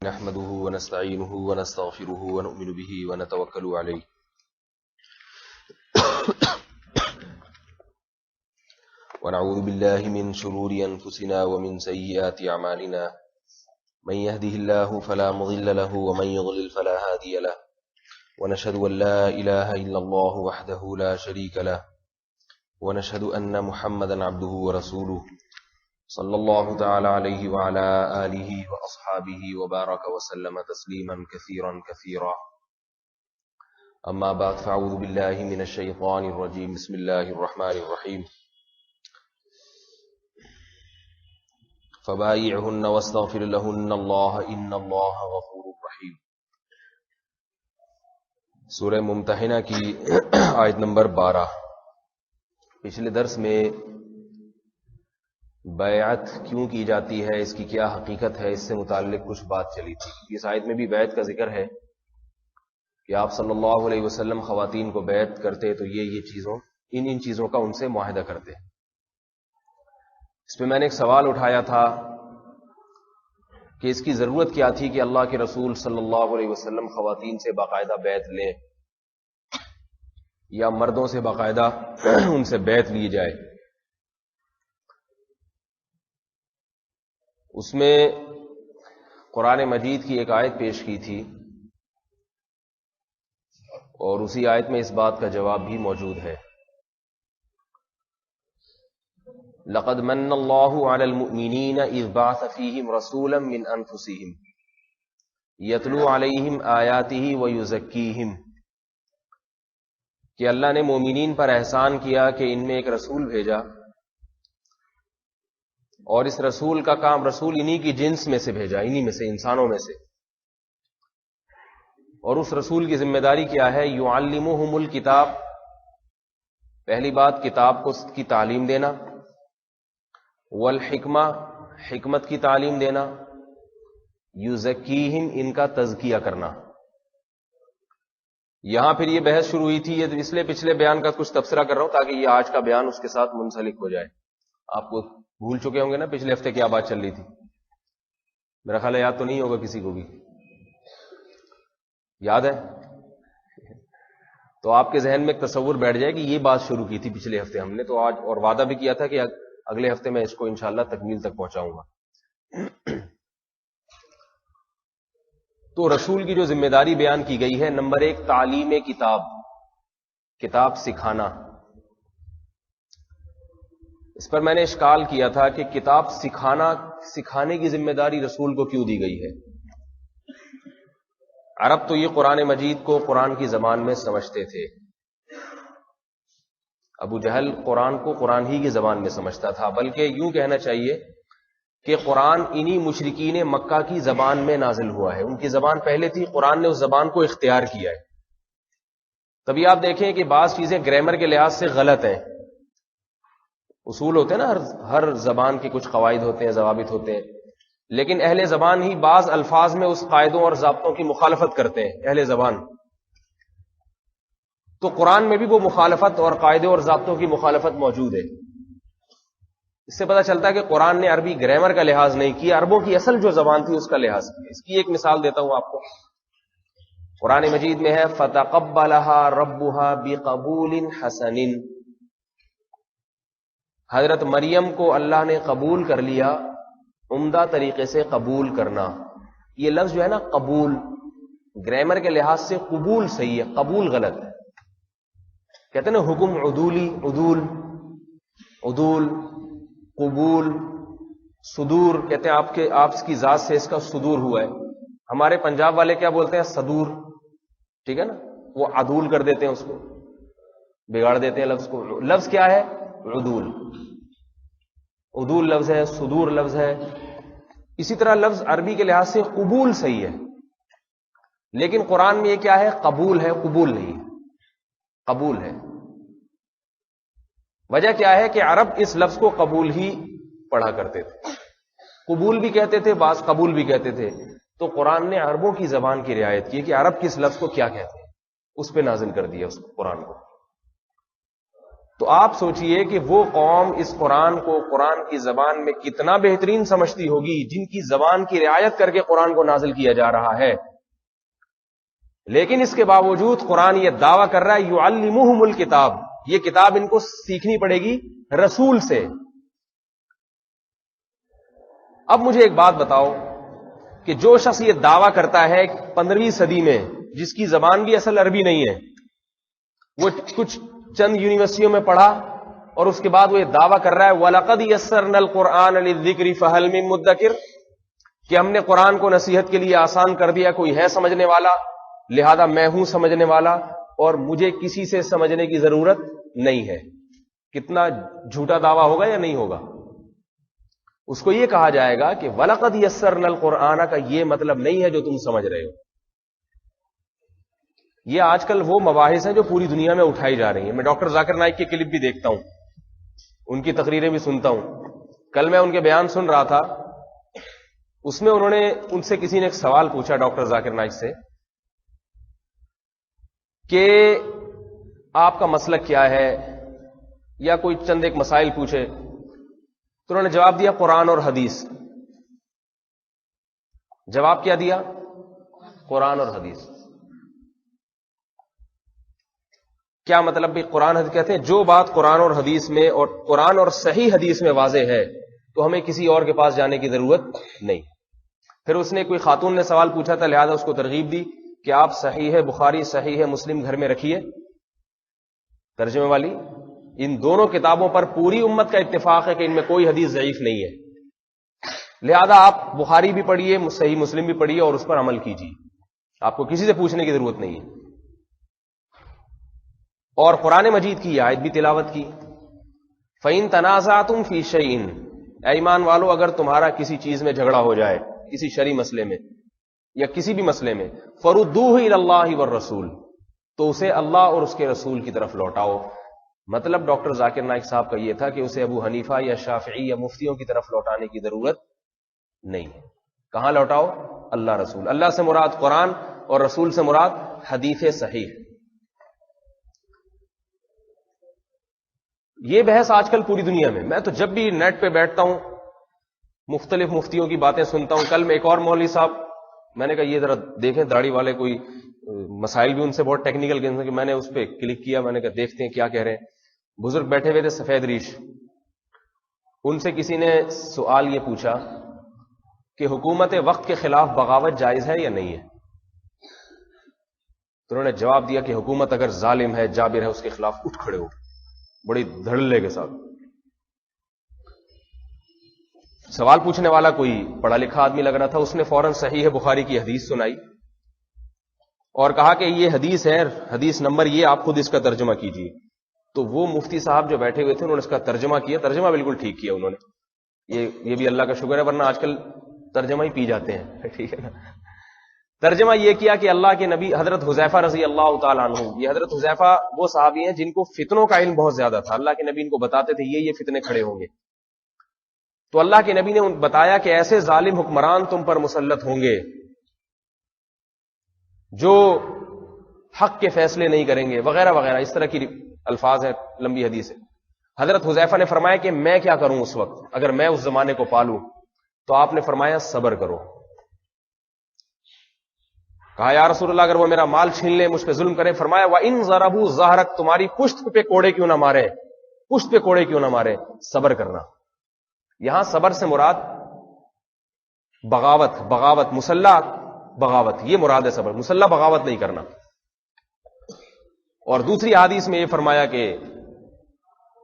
نحمده ونستعينه ونستغفره ونؤمن به ونتوكل عليه ونعوذ بالله من شرور أنفسنا ومن سيئات أعمالنا من يهده الله فلا مضل له ومن يضلل فلا هادي له ونشهد أن لا إله إلا الله وحده لا شريك له ونشهد أن محمدا عبده ورسوله صلى الله تعالى عليه وعلى آله وأصحابه وبارك وسلم تسليما كثيرا كثيرا أما بعد فأعوذ بالله من الشيطان الرجيم بسم الله الرحمن الرحيم فبايعهن واستغفر لهن الله إن الله غفور رحيم. سورہ ممتحنہ کی آیت نمبر 12. پچھلے درس میں بیعت کیوں کی جاتی ہے، اس کی کیا حقیقت ہے، اس سے متعلق کچھ بات چلی تھی. اس آیت میں بھی بیعت کا ذکر ہے کہ آپ صلی اللہ علیہ وسلم خواتین کو بیعت کرتے تو یہ چیزوں ان چیزوں کا ان سے معاہدہ کرتے. اس پہ میں نے ایک سوال اٹھایا تھا کہ اس کی ضرورت کیا تھی کہ اللہ کے رسول صلی اللہ علیہ وسلم خواتین سے باقاعدہ بیعت لیں یا مردوں سے باقاعدہ ان سے بیعت لی جائے. اس میں قرآن مجید کی ایک آیت پیش کی تھی اور اسی آیت میں اس بات کا جواب بھی موجود ہے. لقد من اللہ علی المؤمنین اذ بعث فیہم رسولا من انفسہم یتلو علیہم آیاتہ ویزکیہم، کہ اللہ نے مومنین پر احسان کیا کہ ان میں ایک رسول بھیجا اور اس رسول کا کام، رسول انہی کی جنس میں سے بھیجا، انہی میں سے، انسانوں میں سے، اور اس رسول کی ذمہ داری کیا ہے؟ یعلمہم الکتاب، پہلی بات کتاب کی تعلیم دینا، والحکمہ، حکمت کی تعلیم دینا، یزکیہم، ان کا تزکیہ کرنا. یہاں پھر یہ بحث شروع ہوئی تھی، یہ اس لیے پچھلے بیان کا کچھ تبصرہ کر رہا ہوں تاکہ یہ آج کا بیان اس کے ساتھ منسلک ہو جائے. آپ کو بھول چکے ہوں گے نا پچھلے ہفتے کیا بات چل رہی تھی، میرا خیال ہے یاد تو نہیں ہوگا کسی کو بھی، یاد ہے؟ تو آپ کے ذہن میں ایک تصور بیٹھ جائے کہ یہ بات شروع کی تھی پچھلے ہفتے ہم نے، تو آج، اور وعدہ بھی کیا تھا کہ اگلے ہفتے میں اس کو انشاءاللہ تکمیل تک پہنچاؤں گا. تو رسول کی جو ذمہ داری بیان کی گئی ہے، نمبر 1 تعلیم کتاب سکھانا. اس پر میں نے اشکال کیا تھا کہ کتاب سکھانے کی ذمہ داری رسول کو کیوں دی گئی ہے؟ عرب تو یہ قرآن مجید کو قرآن کی زبان میں سمجھتے تھے. ابو جہل قرآن کو قرآن ہی کی زبان میں سمجھتا تھا، بلکہ یوں کہنا چاہیے کہ قرآن انہی مشرکین مکہ کی زبان میں نازل ہوا ہے. ان کی زبان پہلے تھی، قرآن نے اس زبان کو اختیار کیا ہے. تبھی آپ دیکھیں کہ بعض چیزیں گرامر کے لحاظ سے غلط ہیں. اصول ہوتے ہیں نا، ہر زبان کے کچھ قواعد ہوتے ہیں، ضوابط ہوتے ہیں، لیکن اہل زبان ہی بعض الفاظ میں اس قاعدوں اور ضابطوں کی مخالفت کرتے ہیں، اہل زبان. تو قرآن میں بھی وہ مخالفت اور قاعدے اور ضابطوں کی مخالفت موجود ہے. اس سے پتہ چلتا ہے کہ قرآن نے عربی گرامر کا لحاظ نہیں کیا، عربوں کی اصل جو زبان تھی اس کا لحاظ کیا. اس کی ایک مثال دیتا ہوں آپ کو. قرآن مجید میں ہے فَتَقَبَّلَهَا رَبُّهَا بِقَبُولٍ حَسَنٍ، حضرت مریم کو اللہ نے قبول کر لیا، عمدہ طریقے سے قبول کرنا. یہ لفظ جو ہے نا قبول، گرامر کے لحاظ سے قبول صحیح ہے، قبول غلط ہے. کہتے ہیں نا حکم عدولی، عدول، قبول، صدور، کہتے ہیں آپ کی ذات سے اس کا صدور ہوا ہے. ہمارے پنجاب والے کیا بولتے ہیں؟ صدور، ٹھیک ہے نا، وہ عدول کر دیتے ہیں، اس کو بگاڑ دیتے ہیں لفظ کو. لفظ کیا ہے؟ عدول. عدول لفظ ہے، صدور لفظ ہے. اسی طرح لفظ عربی کے لحاظ سے قبول صحیح ہے، لیکن قرآن میں یہ کیا ہے؟ قبول ہے، قبول نہیں ہے، قبول ہے. وجہ کیا ہے کہ عرب اس لفظ کو قبول ہی پڑھا کرتے تھے، قبول بھی کہتے تھے، بعض قبول بھی کہتے تھے. تو قرآن نے عربوں کی زبان کی رعایت کی کہ عرب کس لفظ کو کیا کہتے ہیں، اس پہ نازل کر دیا اس قرآن کو. تو آپ سوچئے کہ وہ قوم اس قرآن کو قرآن کی زبان میں کتنا بہترین سمجھتی ہوگی جن کی زبان کی رعایت کر کے قرآن کو نازل کیا جا رہا ہے، لیکن اس کے باوجود قرآن یہ دعویٰ کر رہا ہے یعلمہم الکتاب، یہ کتاب ان کو سیکھنی پڑے گی رسول سے۔ اب مجھے ایک بات بتاؤ کہ جو شخص یہ دعویٰ کرتا ہے 15ویں صدی میں، جس کی زبان بھی اصل عربی نہیں ہے، وہ کچھ چند یونیورسٹیوں میں پڑھا اور اس کے بعد وہ یہ دعویٰ کر رہا ہے وَلَقَدْ يَسَّرْنَا الْقُرْآنَ لِلذِّكْرِ فَهَلْ مِن مُدَّكِرٍ، کہ ہم نے قرآن کو نصیحت کے لیے آسان کر دیا، کوئی ہے سمجھنے والا، لہذا میں ہوں سمجھنے والا اور مجھے کسی سے سمجھنے کی ضرورت نہیں ہے۔ کتنا جھوٹا دعویٰ ہوگا یا نہیں ہوگا؟ اس کو یہ کہا جائے گا کہ وَلَقَدْ يَسَّرْنَا الْقُرْآنَ کا یہ مطلب نہیں ہے جو تم سمجھ رہے ہو۔ یہ آج کل وہ مباحث ہیں جو پوری دنیا میں اٹھائی جا رہی ہیں۔ میں ڈاکٹر ذاکر نائک کے کلپ بھی دیکھتا ہوں، ان کی تقریریں بھی سنتا ہوں۔ کل میں ان کے بیان سن رہا تھا، اس میں ان سے کسی نے ایک سوال پوچھا ڈاکٹر ذاکر نائک سے کہ آپ کا مسلک کیا ہے، یا کوئی چند ایک مسائل پوچھے، تو انہوں نے جواب دیا قرآن اور حدیث۔ جواب کیا دیا؟ قرآن اور حدیث۔ کیا مطلب بھی؟ قرآن حدیث کہتے ہیں جو بات قرآن اور حدیث میں اور قرآن اور صحیح حدیث میں واضح ہے تو ہمیں کسی اور کے پاس جانے کی ضرورت نہیں۔ پھر اس نے کوئی خاتون نے سوال پوچھا تھا، لہذا اس کو ترغیب دی کہ آپ صحیح بخاری صحیح مسلم گھر میں رکھیے، ترجمے والی۔ ان دونوں کتابوں پر پوری امت کا اتفاق ہے کہ ان میں کوئی حدیث ضعیف نہیں ہے، لہذا آپ بخاری بھی پڑھیے، صحیح مسلم بھی پڑھیے اور اس پر عمل کیجیے، آپ کو کسی سے پوچھنے کی ضرورت نہیں ہے۔ اور قرآن مجید کی آیت بھی تلاوت کی، فَإِن تَنَازَعْتُمْ فِي شَيْءٍ، اے ایمان والو اگر تمہارا کسی چیز میں جھگڑا ہو جائے، کسی شرعی مسئلے میں یا کسی بھی مسئلے میں، فَرُدُّوهُ إِلَى اللَّهِ وَالرَّسُولِ، تو اسے اللہ اور اس کے رسول کی طرف لوٹاؤ۔ مطلب ڈاکٹر ذاکر نائک صاحب کا یہ تھا کہ اسے ابو حنیفہ یا شافعی یا مفتیوں کی طرف لوٹانے کی ضرورت نہیں ہے۔ کہاں لوٹاؤ؟ اللہ رسول۔ اللہ سے مراد قرآن اور رسول سے مراد حدیث صحیح۔ یہ بحث آج کل پوری دنیا میں، میں تو جب بھی نیٹ پہ بیٹھتا ہوں مختلف مفتیوں کی باتیں سنتا ہوں۔ کل میں ایک اور مولوی صاحب، میں نے کہا یہ ذرا دیکھیں داڑھی والے، کوئی مسائل بھی ان سے بہت ٹیکنیکل کہ میں نے اس پہ کلک کیا، میں نے کہا دیکھتے ہیں کیا کہہ رہے ہیں۔ بزرگ بیٹھے ہوئے تھے سفید ریش، ان سے کسی نے سوال یہ پوچھا کہ حکومت وقت کے خلاف بغاوت جائز ہے یا نہیں ہے؟ تو انہوں نے جواب دیا کہ حکومت اگر ظالم ہے، جابر ہے، اس کے خلاف اٹھ کھڑے ہو، بڑی دھڑلے کے ساتھ۔ سوال پوچھنے والا کوئی پڑھا لکھا آدمی لگ رہا تھا، اس نے فوراً صحیح بخاری کی حدیث سنائی اور کہا کہ یہ حدیث ہے، حدیث نمبر یہ، آپ خود اس کا ترجمہ کیجیے۔ تو وہ مفتی صاحب جو بیٹھے ہوئے تھے انہوں نے اس کا ترجمہ کیا، ترجمہ بالکل ٹھیک کیا انہوں نے، یہ بھی اللہ کا شکر ہے، ورنہ آج کل ترجمہ ہی پی جاتے ہیں، ٹھیک ہے نا۔ ترجمہ یہ کیا کہ اللہ کے نبی حضرت حذیفہ رضی اللہ تعالیٰ عنہ، یہ حضرت حذیفہ وہ صحابی ہیں جن کو فتنوں کا علم بہت زیادہ تھا، اللہ کے نبی ان کو بتاتے تھے یہ فتنے کھڑے ہوں گے، تو اللہ کے نبی نے بتایا کہ ایسے ظالم حکمران تم پر مسلط ہوں گے جو حق کے فیصلے نہیں کریں گے، وغیرہ وغیرہ، اس طرح کی الفاظ ہیں، لمبی حدیث ہے۔ حضرت حذیفہ نے فرمایا کہ میں کیا کروں اس وقت اگر میں اس زمانے کو پالوں؟ تو آپ نے فرمایا صبر کرو۔ کہا یا رسول اللہ اگر وہ میرا مال چھین لے، مجھ پہ ظلم کرے؟ فرمایا وَإِن ضَرَبُوا ظَهْرَكَ، تمہاری پشت پہ کوڑے کیوں نہ مارے، پشت پہ کوڑے کیوں نہ مارے، صبر کرنا۔ یہاں صبر سے مراد بغاوت، مسلح بغاوت، یہ مراد ہے صبر، مسلح بغاوت نہیں کرنا۔ اور دوسری حدیث میں یہ فرمایا کہ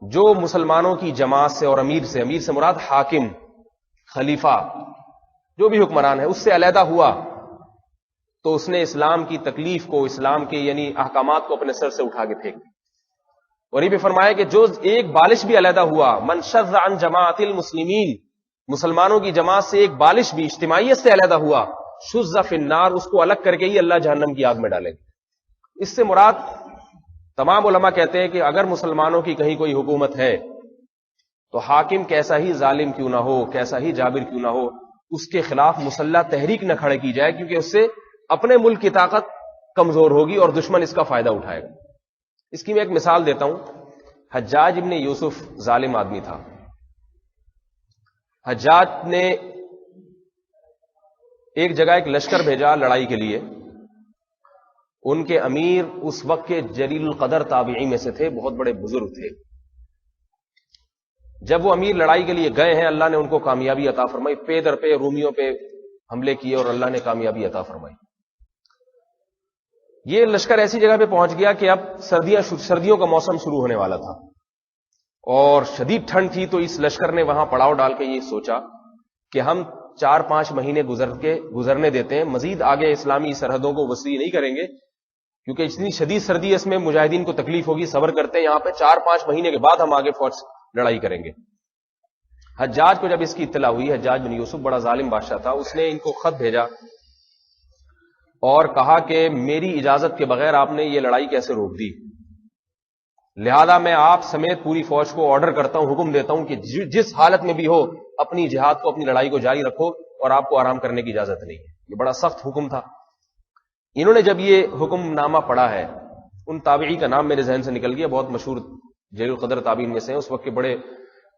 جو مسلمانوں کی جماعت سے اور امیر سے مراد حاکم، خلیفہ، جو بھی حکمران ہے، اس سے علیحدہ ہوا تو اس نے اسلام کی تکلیف کو، اسلام کے یعنی احکامات کو اپنے سر سے اٹھا کے پھینک۔ اور یہ بھی فرمایا کہ جو ایک بالش بھی علیحدہ ہوا، من شذ عن جماعت المسلمین، مسلمانوں کی جماعت سے ایک بالش بھی اجتماعیت سے علیحدہ ہوا، شذ فی النار، اس کو الگ کر کے ہی اللہ جہنم کی آگ میں ڈالے گا۔ اس سے مراد تمام علماء کہتے ہیں کہ اگر مسلمانوں کی کہیں کوئی حکومت ہے تو حاکم کیسا ہی ظالم کیوں نہ ہو، کیسا ہی جابر کیوں نہ ہو، اس کے خلاف مسلح تحریک نہ کھڑے کی جائے، کیونکہ اس سے اپنے ملک کی طاقت کمزور ہوگی اور دشمن اس کا فائدہ اٹھائے گا۔ اس کی میں ایک مثال دیتا ہوں۔ حجاج ابن یوسف ظالم آدمی تھا. حجاج نے ایک جگہ ایک لشکر بھیجا لڑائی کے لیے. ان کے امیر اس وقت کے جلیل القدر تابعی میں سے تھے، بہت بڑے بزرگ تھے. جب وہ امیر لڑائی کے لیے گئے ہیں، اللہ نے ان کو کامیابی عطا فرمائی. پے در پہ رومیوں پہ حملے کیے اور اللہ نے کامیابی عطا فرمائی. یہ لشکر ایسی جگہ پہ پہنچ گیا کہ اب سردیوں کا موسم شروع ہونے والا تھا اور شدید ٹھنڈ تھی. تو اس لشکر نے وہاں پڑاؤ ڈال کے یہ سوچا کہ ہم 4-5 مہینے گزرنے دیتے ہیں، مزید آگے اسلامی سرحدوں کو وسیع نہیں کریں گے کیونکہ اتنی شدید سردی ہے، اس میں مجاہدین کو تکلیف ہوگی. صبر کرتے ہیں یہاں پہ، 4-5 مہینے کے بعد ہم آگے فوج لڑائی کریں گے. حجاج کو جب اس کی اطلاع ہوئی، حجاج بن یوسف بڑا ظالم بادشاہ تھا، اس نے ان کو خط بھیجا اور کہا کہ میری اجازت کے بغیر آپ نے یہ لڑائی کیسے روک دی، لہذا میں آپ سمیت پوری فوج کو آرڈر کرتا ہوں، حکم دیتا ہوں کہ جس حالت میں بھی ہو اپنی جہاد کو، اپنی لڑائی کو جاری رکھو اور آپ کو آرام کرنے کی اجازت نہیں ہے. یہ بڑا سخت حکم تھا. انہوں نے جب یہ حکم نامہ پڑھا ہے، ان تابعی کا نام میرے ذہن سے نکل گیا، بہت مشہور جلیل القدر تابعین میں سے، اس وقت کے بڑے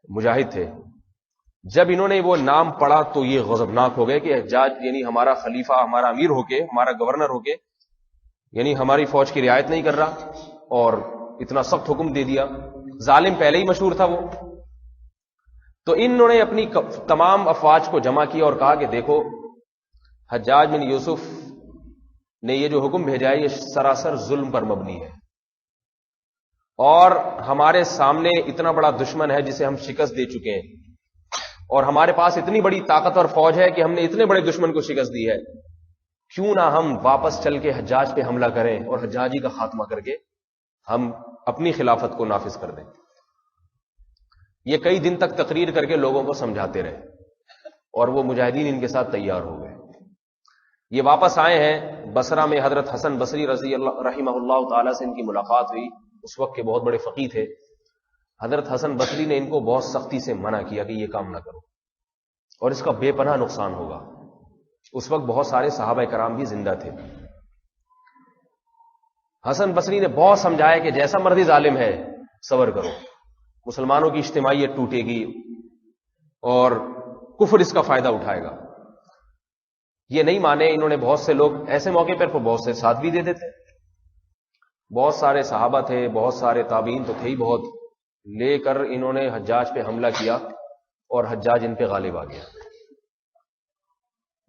مجاہد تھے. جب انہوں نے وہ نام پڑھا تو یہ غضبناک ہو گئے کہ حجاج یعنی ہمارا خلیفہ، ہمارا امیر ہو کے، ہمارا گورنر ہو کے، یعنی ہماری فوج کی رعایت نہیں کر رہا اور اتنا سخت حکم دے دیا. ظالم پہلے ہی مشہور تھا وہ. تو انہوں نے اپنی تمام افواج کو جمع کیا اور کہا کہ دیکھو، حجاج بن یوسف نے یہ جو حکم بھیجا ہے یہ سراسر ظلم پر مبنی ہے اور ہمارے سامنے اتنا بڑا دشمن ہے جسے ہم شکست دے چکے ہیں اور ہمارے پاس اتنی بڑی طاقتور فوج ہے کہ ہم نے اتنے بڑے دشمن کو شکست دی ہے، کیوں نہ ہم واپس چل کے حجاج پہ حملہ کریں اور حجاجی کا خاتمہ کر کے ہم اپنی خلافت کو نافذ کر دیں. یہ کئی دن تک تقریر کر کے لوگوں کو سمجھاتے رہے اور وہ مجاہدین ان کے ساتھ تیار ہو گئے. یہ واپس آئے ہیں بصرہ میں. حضرت حسن بصری رضی اللہ رحمہ اللہ تعالی سے ان کی ملاقات ہوئی. اس وقت کے بہت بڑے فقیہ تھے. حضرت حسن بصری نے ان کو بہت سختی سے منع کیا کہ یہ کام نہ کرو اور اس کا بے پناہ نقصان ہوگا. اس وقت بہت سارے صحابہ کرام بھی زندہ تھے. حسن بصری نے بہت سمجھایا کہ جیسا مرضی ظالم ہے صبر کرو، مسلمانوں کی اجتماعیت ٹوٹے گی اور کفر اس کا فائدہ اٹھائے گا. یہ نہیں مانے. انہوں نے بہت سے لوگ ایسے موقع پر بہت سے ساتھ بھی دے دیتے. بہت سارے صحابہ تھے، بہت سارے تابعین تو تھے ہی بہت، لے کر انہوں نے حجاج پہ حملہ کیا اور حجاج ان پہ غالب آ گیا.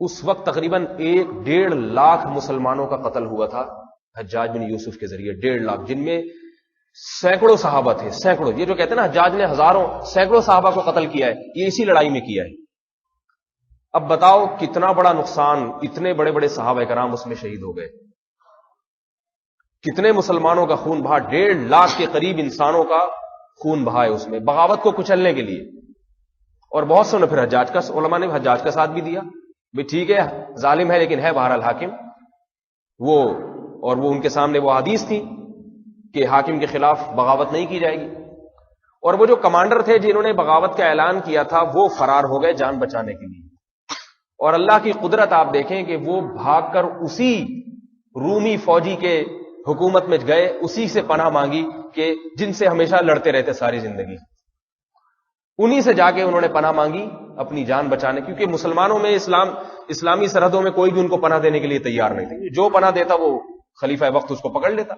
اس وقت تقریباً 1.5 لاکھ مسلمانوں کا قتل ہوا تھا حجاج بن یوسف کے ذریعے. 1.5 لاکھ، جن میں سینکڑوں صحابہ تھے. سینکڑوں، یہ جو کہتے ہیں نا حجاج نے سینکڑوں صحابہ کو قتل کیا ہے، یہ اسی لڑائی میں کیا ہے. اب بتاؤ کتنا بڑا نقصان، اتنے بڑے بڑے صحابہ کرام اس میں شہید ہو گئے، کتنے مسلمانوں کا خون بہا. 1.5 لاکھ کے قریب انسانوں کا خون بہا ہے اس میں، بغاوت کو کچلنے کے لیے. اور بہت سے نے پھر حجاج کا، علماء نے حجاج کا ساتھ بھی دیا. بھی ٹھیک ہے ظالم ہے لیکن ہے بہرحال حاکم وہ، اور وہ ان کے سامنے وہ حدیث تھی کہ حاکم کے خلاف بغاوت نہیں کی جائے گی. اور وہ جو کمانڈر تھے جنہوں نے بغاوت کا اعلان کیا تھا وہ فرار ہو گئے جان بچانے کے لیے. اور اللہ کی قدرت آپ دیکھیں کہ وہ بھاگ کر اسی رومی فوجی کے حکومت میں گئے، اسی سے پناہ مانگی کہ جن سے ہمیشہ لڑتے رہتے ساری زندگی، انہی سے جا کے انہوں نے پناہ مانگی اپنی جان بچانے، کیونکہ مسلمانوں میں اسلامی سرحدوں میں کوئی بھی ان کو پناہ دینے کے لیے تیار نہیں تھے. جو پناہ دیتا وہ خلیفہ وقت اس کو پکڑ لیتا.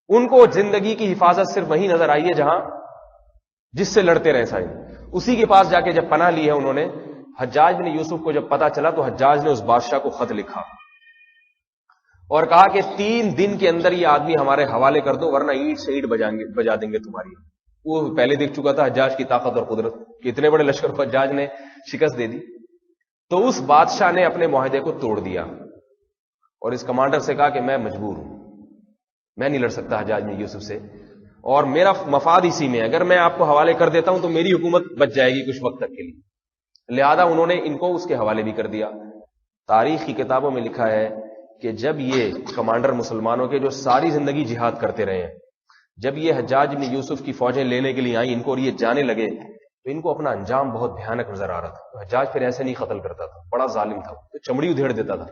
ان کو زندگی کی حفاظت صرف وہی نظر آئی ہے جہاں جس سے لڑتے رہے سارے. اسی کے پاس جا کے جب پناہ لی ہے انہوں نے، حجاج بن یوسف کو جب پتا چلا تو حجاج نے اس بادشاہ کو خط لکھا اور کہا کہ 3 دن کے اندر یہ آدمی ہمارے حوالے کر دو ورنہ اینٹ سے اینٹ بجا دیں گے تمہاری. وہ پہلے دیکھ چکا تھا حجاج کی طاقت اور قدرت کہ اتنے بڑے لشکر کو حجاج نے شکست دے دی. تو اس بادشاہ نے اپنے معاہدے کو توڑ دیا اور اس کمانڈر سے کہا کہ میں مجبور ہوں، میں نہیں لڑ سکتا حجاج بن یوسف سے اور میرا مفاد اسی میں ہے، اگر میں آپ کو حوالے کر دیتا ہوں تو میری حکومت بچ جائے گی کچھ وقت تک کے لیے. لہذا انہوں نے ان کو اس کے حوالے بھی کر دیا. تاریخ کی کتابوں میں لکھا ہے کہ جب یہ کمانڈر مسلمانوں کے جو ساری زندگی جہاد کرتے رہے ہیں، جب یہ حجاج بن یوسف کی فوجیں لینے کے لیے آئیں ان کو اور یہ جانے لگے تو ان کو اپنا انجام بہت بھیانک نظر آ رہا تھا. تو حجاج پھر ایسے نہیں قتل کرتا تھا، بڑا ظالم تھا، تو چمڑی ادھیڑ دیتا تھا.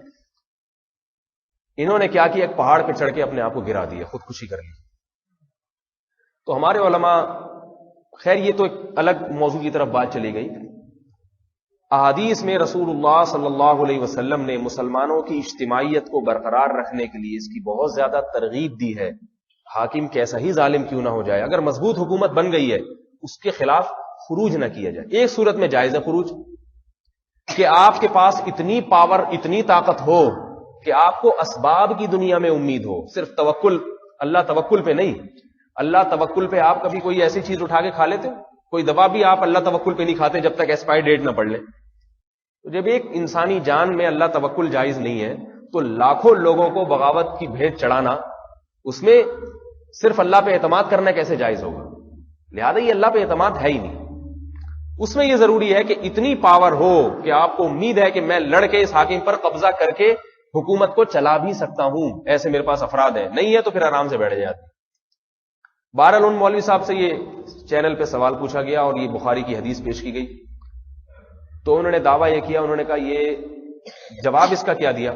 انہوں نے کیا کیا، ایک پہاڑ پہ چڑھ کے اپنے آپ کو گرا دیا، خودکشی کر لی. تو ہمارے علماء، خیر یہ تو ایک الگ موضوع کی طرف بات چلی گئی، احادیث میں رسول اللہ صلی اللہ علیہ وسلم نے مسلمانوں کی اجتماعیت کو برقرار رکھنے کے لیے اس کی بہت زیادہ ترغیب دی ہے. حاکم کیسا ہی ظالم کیوں نہ ہو جائے، اگر مضبوط حکومت بن گئی ہے اس کے خلاف خروج نہ کیا جائے. ایک صورت میں جائز ہے خروج، کہ آپ کے پاس اتنی پاور، اتنی طاقت ہو کہ آپ کو اسباب کی دنیا میں امید ہو، صرف توکل اللہ توکل پہ نہیں. اللہ توکل پہ آپ کبھی کوئی ایسی چیز اٹھا کے کھا لیتے ہو؟ کوئی دوا بھی آپ اللہ توکل پہ نہیں کھاتے جب تک ایکسپائر ڈیٹ نہ پڑ لے. تو جب ایک انسانی جان میں اللہ توکل جائز نہیں ہے تو لاکھوں لوگوں کو بغاوت کی بھیٹ چڑھانا، اس میں صرف اللہ پہ اعتماد کرنا کیسے جائز ہوگا؟ لہذا یہ اللہ پہ اعتماد ہے ہی نہیں. اس میں یہ ضروری ہے کہ اتنی پاور ہو کہ آپ کو امید ہے کہ میں لڑ کے اس حاکم پر قبضہ کر کے حکومت کو چلا بھی سکتا ہوں، ایسے میرے پاس افراد ہیں. نہیں ہے تو پھر آرام سے بیٹھ جاتے. بہرحال ان مولوی صاحب سے یہ چینل پہ سوال پوچھا گیا اور یہ بخاری کی حدیث پیش کی گئی، تو انہوں نے دعویٰ یہ کیا، انہوں نے کہا یہ جواب اس کا کیا دیا؟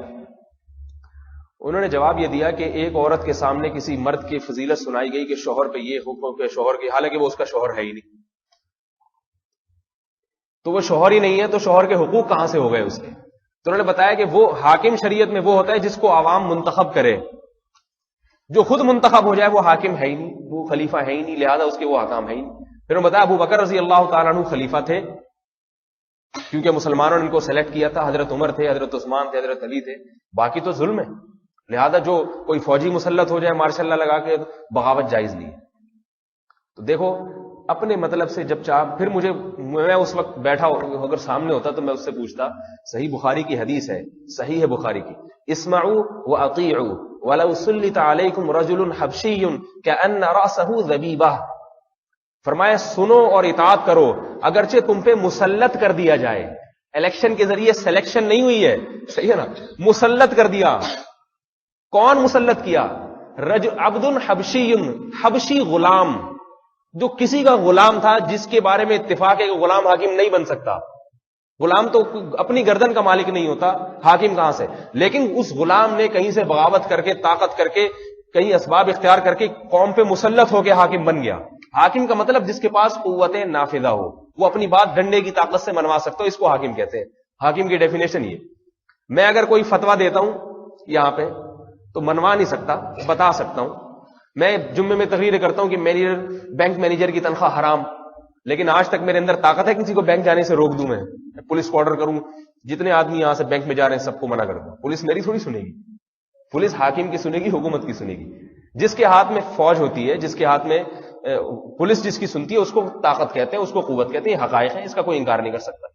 انہوں نے جواب یہ دیا کہ ایک عورت کے سامنے کسی مرد کی فضیلت سنائی گئی کہ شوہر پہ یہ حکم کہ شوہر کے، حالانکہ وہ اس کا شوہر ہے ہی نہیں، تو وہ شوہر ہی نہیں ہے تو شوہر کے حقوق کہاں سے ہو گئے اس کے؟ تو انہوں نے بتایا کہ وہ حاکم شریعت میں وہ ہوتا ہے جس کو عوام منتخب کرے. جو خود منتخب ہو جائے وہ حاکم ہے ہی نہیں، وہ خلیفہ ہے ہی نہیں، لہذا اس کے وہ حکام ہے ہی نہیں. پھر انہوں نے بتایا ابو بکر رضی اللہ تعالیٰ عنہ خلیفہ تھے کیونکہ مسلمانوں نے ان کو سلیکٹ کیا تھا، حضرت عمر تھے، حضرت عثمان تھے، حضرت علی تھے، باقی تو ظلم ہے. لہذا جو کوئی فوجی مسلط ہو جائے ماشاء اللہ لگا کے، بغاوت جائز نہیں ہے. تو دیکھو اپنے مطلب سے جب چاہ، پھر میں اس وقت بیٹھا اگر سامنے ہوتا تو میں اس سے پوچھتا، صحیح بخاری کی حدیث ہے، صحیح ہے بخاری کی، اسمعوا واطیعوا ولو سلط علیکم رجل حبشی کأن رأسہ ذبیبہ. فرمایا سنو اور اطاعت کرو اگرچہ تم پہ مسلط کر دیا جائے. الیکشن کے ذریعے سلیکشن نہیں ہوئی ہے، صحیح ہے نا، مسلط کر دیا. کون مسلط کیا؟ رجل عبد حبشی، حبشی غلام، جو کسی کا غلام تھا، جس کے بارے میں اتفاق ہے کہ غلام حاکم نہیں بن سکتا. غلام تو اپنی گردن کا مالک نہیں ہوتا، حاکم کہاں سے؟ لیکن اس غلام نے کہیں سے بغاوت کر کے، طاقت کر کے، کئی اسباب اختیار کر کے قوم پہ مسلط ہو کے حاکم بن گیا. حاکم کا مطلب جس کے پاس قوت نافذہ ہو، وہ اپنی بات ڈنڈے کی طاقت سے منوا سکتا ہو، اس کو حاکم کہتے ہیں. حاکم کی ڈیفینیشن یہ. میں اگر کوئی فتویٰ دیتا ہوں یہاں پہ تو منوا نہیں سکتا، بتا سکتا ہوں. میں جمعے میں تقریر کرتا ہوں کہ بینک مینیجر کی تنخواہ حرام، لیکن آج تک میرے اندر طاقت ہے کسی کو بینک جانے سے روک دوں؟ میں پولیس کو آرڈر کروں جتنے آدمی یہاں سے بینک میں جا رہے ہیں سب کو منع کر دوں. پولیس میری تھوڑی سنے گی، پولیس حاکم کی سنے گی، حکومت کی سنے گی. جس کے ہاتھ میں فوج ہوتی ہے، جس کے ہاتھ میں پولیس جس کی سنتی ہے، اس کو طاقت کہتے ہیں، اس کو قوت کہتے ہیں. یہ حقائق ہیں، اس کا کوئی انکار نہیں کر سکتا.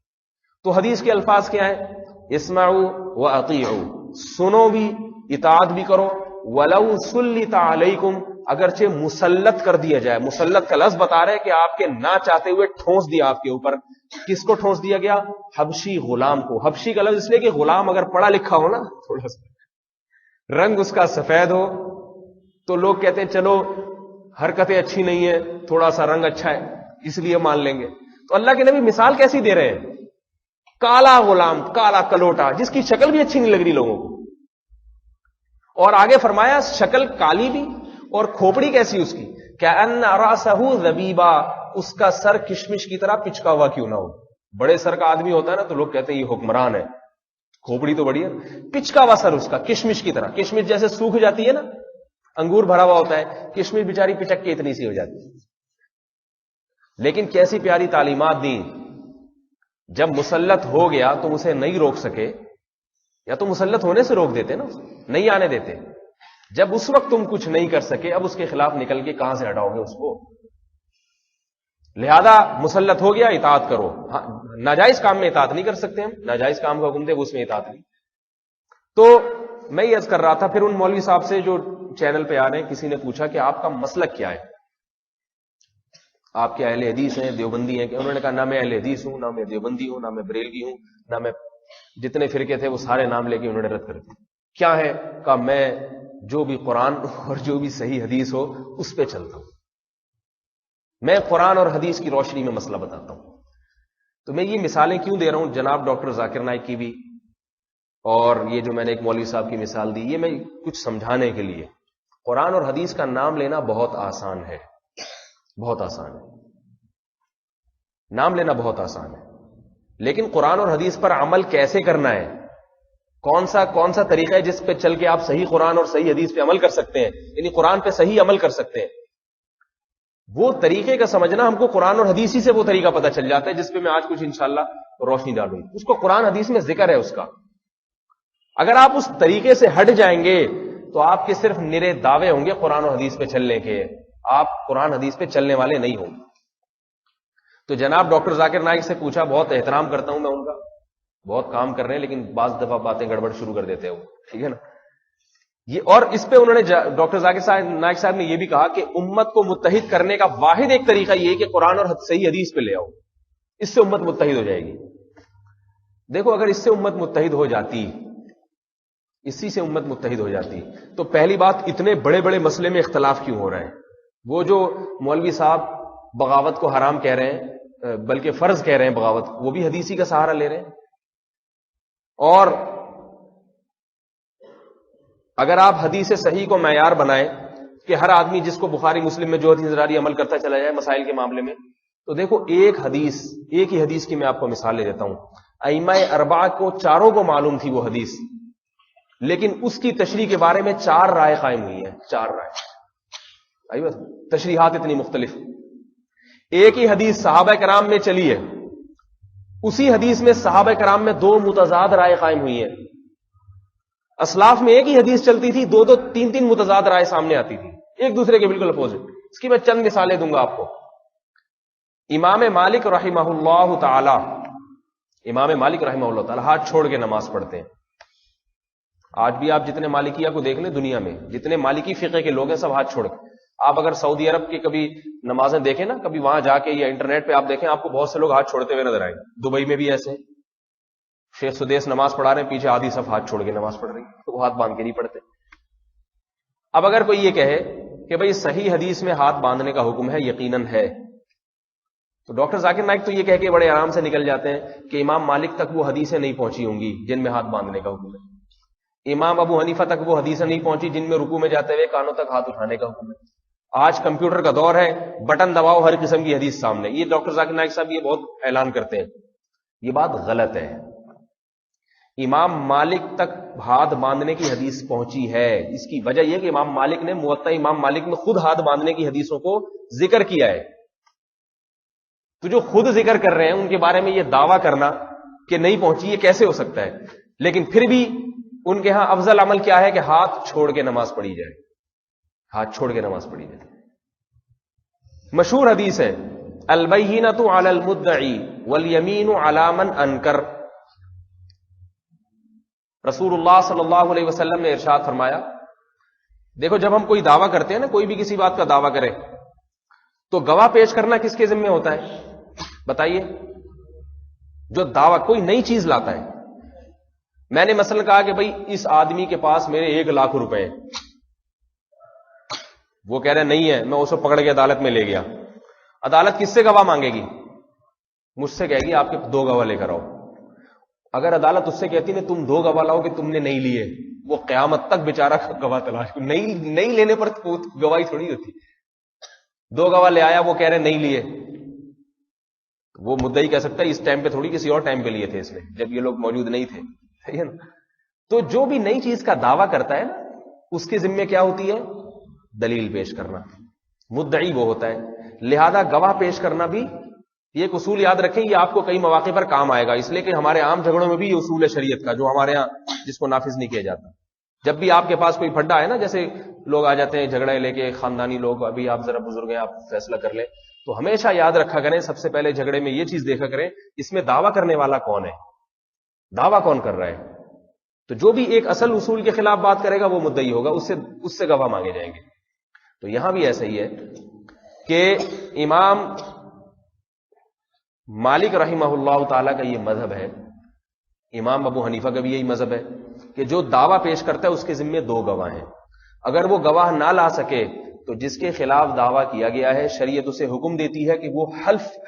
تو حدیث کے الفاظ کیا ہیں؟ اسمعوا واطیعوا، سنو بھی اطاعت بھی کرو. ولو سلط علیکم، اگرچہ مسلط کر دیا جائے. مسلط کا لفظ بتا رہے کہ آپ کے نہ چاہتے ہوئے ٹھونس دیا آپ کے اوپر. کس کو ٹھونس دیا گیا؟ حبشی غلام کو. حبشی کا لفظ اس لیے کہ غلام اگر پڑھا لکھا ہو نا، تھوڑا سا رنگ اس کا سفید ہو تو لوگ کہتے ہیں چلو حرکتیں اچھی نہیں ہے، تھوڑا سا رنگ اچھا ہے اس لیے مان لیں گے. تو اللہ کے نبی مثال کیسی دے رہے ہیں؟ کالا غلام، کالا کلوٹا، جس کی شکل بھی اچھی نہیں لگ رہی لوگوں کو. اور آگے فرمایا شکل کالی بھی، اور کھوپڑی کیسی اس کی؟ کأن رأسہ ذبیبہ، اس کا سر کشمش کی طرح پچکا ہوا کیوں نہ ہو. بڑے سر کا آدمی ہوتا ہے نا تو لوگ کہتے ہیں یہ حکمران ہے، کھوپڑی تو بڑی ہے، پچکا ہوا سر اس کا کشمش کی طرح. کشمش جیسے سوکھ جاتی ہے نا، انگور بھرا ہوا ہوتا ہے، کشمش بیچاری پچک کے اتنی سی ہو جاتی ہے. لیکن کیسی پیاری تعلیمات دی. جب مسلط ہو گیا تو اسے نہیں روک سکے، یا تو مسلط ہونے سے روک دیتے نا، نہیں آنے دیتے. جب اس وقت تم کچھ نہیں کر سکے، اب اس کے خلاف نکل کے کہاں سے ہٹاؤ گے اس کو؟ لہذا مسلط ہو گیا، اطاعت کرو. ناجائز کام میں اطاعت نہیں کر سکتے ہم، ناجائز کام کا حکم دے وہ اس میں اطاعت نہیں. تو میں یہ عرض کر رہا تھا، پھر ان مولوی صاحب سے جو چینل پہ آ رہے ہیں، کسی نے پوچھا کہ آپ کا مسلک کیا ہے، آپ کے اہل حدیث ہیں، دیوبندی ہیں؟ کہ انہوں نے کہا نہ میں اہل حدیث ہوں، نہ میں دیوبندی ہوں، نہ میں بریلوی ہوں، نہ میں، جتنے فرقے تھے وہ سارے نام لے کے انہوں نے رد کر دیا. کیا ہے؟ کہا میں جو بھی قرآن اور جو بھی صحیح حدیث ہو اس پہ چلتا ہوں. میں قرآن اور حدیث کی روشنی میں مسئلہ بتاتا ہوں. تو میں یہ مثالیں کیوں دے رہا ہوں، جناب ڈاکٹر ذاکر نائک کی بھی، اور یہ جو میں نے ایک مولوی صاحب کی مثال دی، یہ میں کچھ سمجھانے کے لیے. قرآن اور حدیث کا نام لینا بہت آسان ہے، بہت آسان ہے، نام لینا بہت آسان ہے، لیکن قرآن اور حدیث پر عمل کیسے کرنا ہے، کون سا طریقہ ہے جس پہ چل کے آپ صحیح قرآن اور صحیح حدیث پہ عمل کر سکتے ہیں، یعنی قرآن پہ صحیح عمل کر سکتے ہیں، وہ طریقے کا سمجھنا ہم کو قرآن اور حدیث ہی سے وہ طریقہ پتہ چل جاتا ہے جس پہ میں آج کچھ انشاءاللہ روشنی ڈالوں گی. اس کو قرآن حدیث میں ذکر ہے اس کا. اگر آپ اس طریقے سے ہٹ جائیں گے تو آپ کے صرف نرے دعوے ہوں گے قرآن و حدیث پہ چلنے کے، آپ قرآن حدیث پہ چلنے والے نہیں ہوں گے. تو جناب ڈاکٹر ذاکر نائک سے پوچھا، بہت احترام کرتا ہوں میں ان کا، بہت کام کر رہے ہیں لیکن بعض دفعہ باتیں گڑبڑ شروع کر دیتے ہیں وہ، ٹھیک ہے نا. یہ اور اس پہ انہوں نے ڈاکٹر ذاکر نائک صاحب نے یہ بھی کہا کہ امت کو متحد کرنے کا واحد ایک طریقہ یہ کہ قرآن اور صحیح حدیث پہ لے آؤ، اس سے امت متحد ہو جائے گی. دیکھو اگر اس سے امت متحد ہو جاتی، اسی سے امت متحد ہو جاتی، تو پہلی بات اتنے بڑے بڑے مسئلے میں اختلاف کیوں ہو رہا ہے؟ وہ جو مولوی صاحب بغاوت کو حرام کہہ رہے ہیں بلکہ فرض کہہ رہے ہیں بغاوت، وہ بھی حدیثی کا سہارا لے رہے ہیں. اور اگر آپ حدیث صحیح کو معیار بنائیں کہ ہر آدمی جس کو بخاری مسلم میں جو حدیث نظری عمل کرتا چلا جائے مسائل کے معاملے میں، تو دیکھو ایک ہی حدیث کی میں آپ کو مثال لے دیتا ہوں. ائمہ اربعہ کو چاروں کو معلوم تھی وہ حدیث، لیکن اس کی تشریح کے بارے میں 4 رائے قائم ہوئی ہیں. 4 رائے، تشریحات اتنی مختلف. ایک ہی حدیث صحابہ کرام میں چلی ہے، اسی حدیث میں صحابہ کرام میں 2 متضاد رائے قائم ہوئی ہیں. اسلاف میں ایک ہی حدیث چلتی تھی، 2 3 متضاد رائے سامنے آتی تھی، ایک دوسرے کے بالکل اپوزٹ. اس کی میں چند مثالیں دوں گا آپ کو. امام مالک رحمہ اللہ تعالی ہاتھ چھوڑ کے نماز پڑھتے ہیں. آج بھی آپ جتنے مالکیہ کو دیکھ لیں دنیا میں، جتنے مالکی فقہ کے لوگ ہیں سب ہاتھ چھوڑ کے. آپ اگر سعودی عرب کی کبھی نمازیں دیکھیں نا، کبھی وہاں جا کے یا انٹرنیٹ پہ آپ دیکھیں، آپ کو بہت سے لوگ ہاتھ چھوڑتے ہوئے نظر آئیں گے. دبئی میں بھی ایسے شیخ سدیس نماز پڑھا رہے ہیں، پیچھے آدھی صف ہاتھ چھوڑ کے نماز پڑھ رہی ہے، تو وہ ہاتھ باندھ کے نہیں پڑھتے. اب اگر کوئی یہ کہے کہ بھئی صحیح حدیث میں ہاتھ باندھنے کا حکم ہے، یقیناً ہے، تو ڈاکٹر ذاکر نائک تو یہ کہہ کے بڑے آرام سے نکل جاتے ہیں کہ امام مالک تک وہ حدیثیں نہیں پہنچی ہوں گی جن میں ہاتھ باندھنے کا حکم ہے. امام ابو حنیفہ تک وہ حدیثیں نہیں پہنچی جن میں رکوع میں جاتے ہوئے کانوں تک ہاتھ اٹھانے کا حکم ہے. آج کمپیوٹر کا دور ہے، بٹن دباؤ ہر قسم کی حدیث سامنے. یہ ڈاکٹر ذاکر نائک صاحب یہ بہت اعلان کرتے ہیں، یہ بات غلط ہے. امام مالک تک ہاتھ باندھنے کی حدیث پہنچی ہے. اس کی وجہ یہ کہ امام مالک نے موطا امام مالک میں خود ہاتھ باندھنے کی حدیثوں کو ذکر کیا ہے. تو جو خود ذکر کر رہے ہیں ان کے بارے میں یہ دعویٰ کرنا کہ نہیں پہنچی، یہ کیسے ہو سکتا ہے؟ لیکن پھر بھی ان کے ہاں افضل عمل کیا ہے کہ ہاتھ چھوڑ کے نماز پڑھی جائے، ہاتھ چھوڑ کے نماز پڑھی جائے. مشہور حدیث ہے، البینۃ علی المدعی والیمین علی من انکر. رسول اللہ صلی اللہ علیہ وسلم نے ارشاد فرمایا، دیکھو جب ہم کوئی دعویٰ کرتے ہیں نا، کوئی بھی کسی بات کا دعویٰ کرے تو گواہ پیش کرنا کس کے ذمہ ہوتا ہے؟ بتائیے. جو دعویٰ کوئی نئی چیز لاتا ہے، میں نے مثلا کہا کہ بھئی اس آدمی کے پاس میرے 1 لاکھ روپے ہیں، وہ کہہ رہے نہیں ہے، میں اسے پکڑ کے عدالت میں لے گیا. عدالت کس سے گواہ مانگے گی؟ مجھ سے کہے گی آپ کے 2 گواہ لے کر آؤ. اگر عدالت اس سے کہتی نا تم 2 گواہ لاؤ کہ تم نے نہیں لیے، وہ قیامت تک بیچارہ گواہ تلاش کر، نہیں لینے پر گواہی تھوڑی ہوتی. 2 گواہ لے آیا، وہ کہہ رہے نہیں لیے، وہ مدعی کہہ سکتا ہے اس ٹائم پہ تھوڑی، کسی اور ٹائم پہ لیے تھے اس نے جب یہ لوگ موجود نہیں تھے. صحیح ہے نا؟ تو جو بھی نئی چیز کا دعویٰ کرتا ہے نا، اس کے ذمہ کیا ہوتی ہے؟ دلیل پیش کرنا. مدعی وہ ہوتا ہے. لہذا گواہ پیش کرنا بھی یہ ایک اصول یاد رکھیں، یہ آپ کو کئی مواقع پر کام آئے گا، اس لیے کہ ہمارے عام جھگڑوں میں بھی یہ اصول ہے شریعت کا جو ہمارے ہاں جس کو نافذ نہیں کیا جاتا. جب بھی آپ کے پاس کوئی پھڈا ہے نا، جیسے لوگ آ جاتے ہیں جھگڑے لے کے، خاندانی لوگ، ابھی آپ ذرا بزرگ ہیں آپ فیصلہ کر لیں، تو ہمیشہ یاد رکھا کریں، سب سے پہلے جھگڑے میں یہ چیز دیکھا کریں اس میں دعویٰ کرنے والا کون ہے، دعویٰ کون کر رہا ہے. تو جو بھی ایک اصل اصول کے خلاف بات کرے گا وہ مدعی ہوگا، اس سے گواہ مانگے جائیں گے. تو یہاں بھی ایسا ہی ہے کہ امام مالک رحمہ اللہ تعالی کا یہ مذہب ہے، امام ابو حنیفہ کا بھی یہی مذہب ہے کہ جو دعویٰ پیش کرتا ہے اس کے ذمے 2 گواہ ہیں. اگر وہ گواہ نہ لا سکے تو جس کے خلاف دعویٰ کیا گیا ہے شریعت اسے حکم دیتی ہے کہ وہ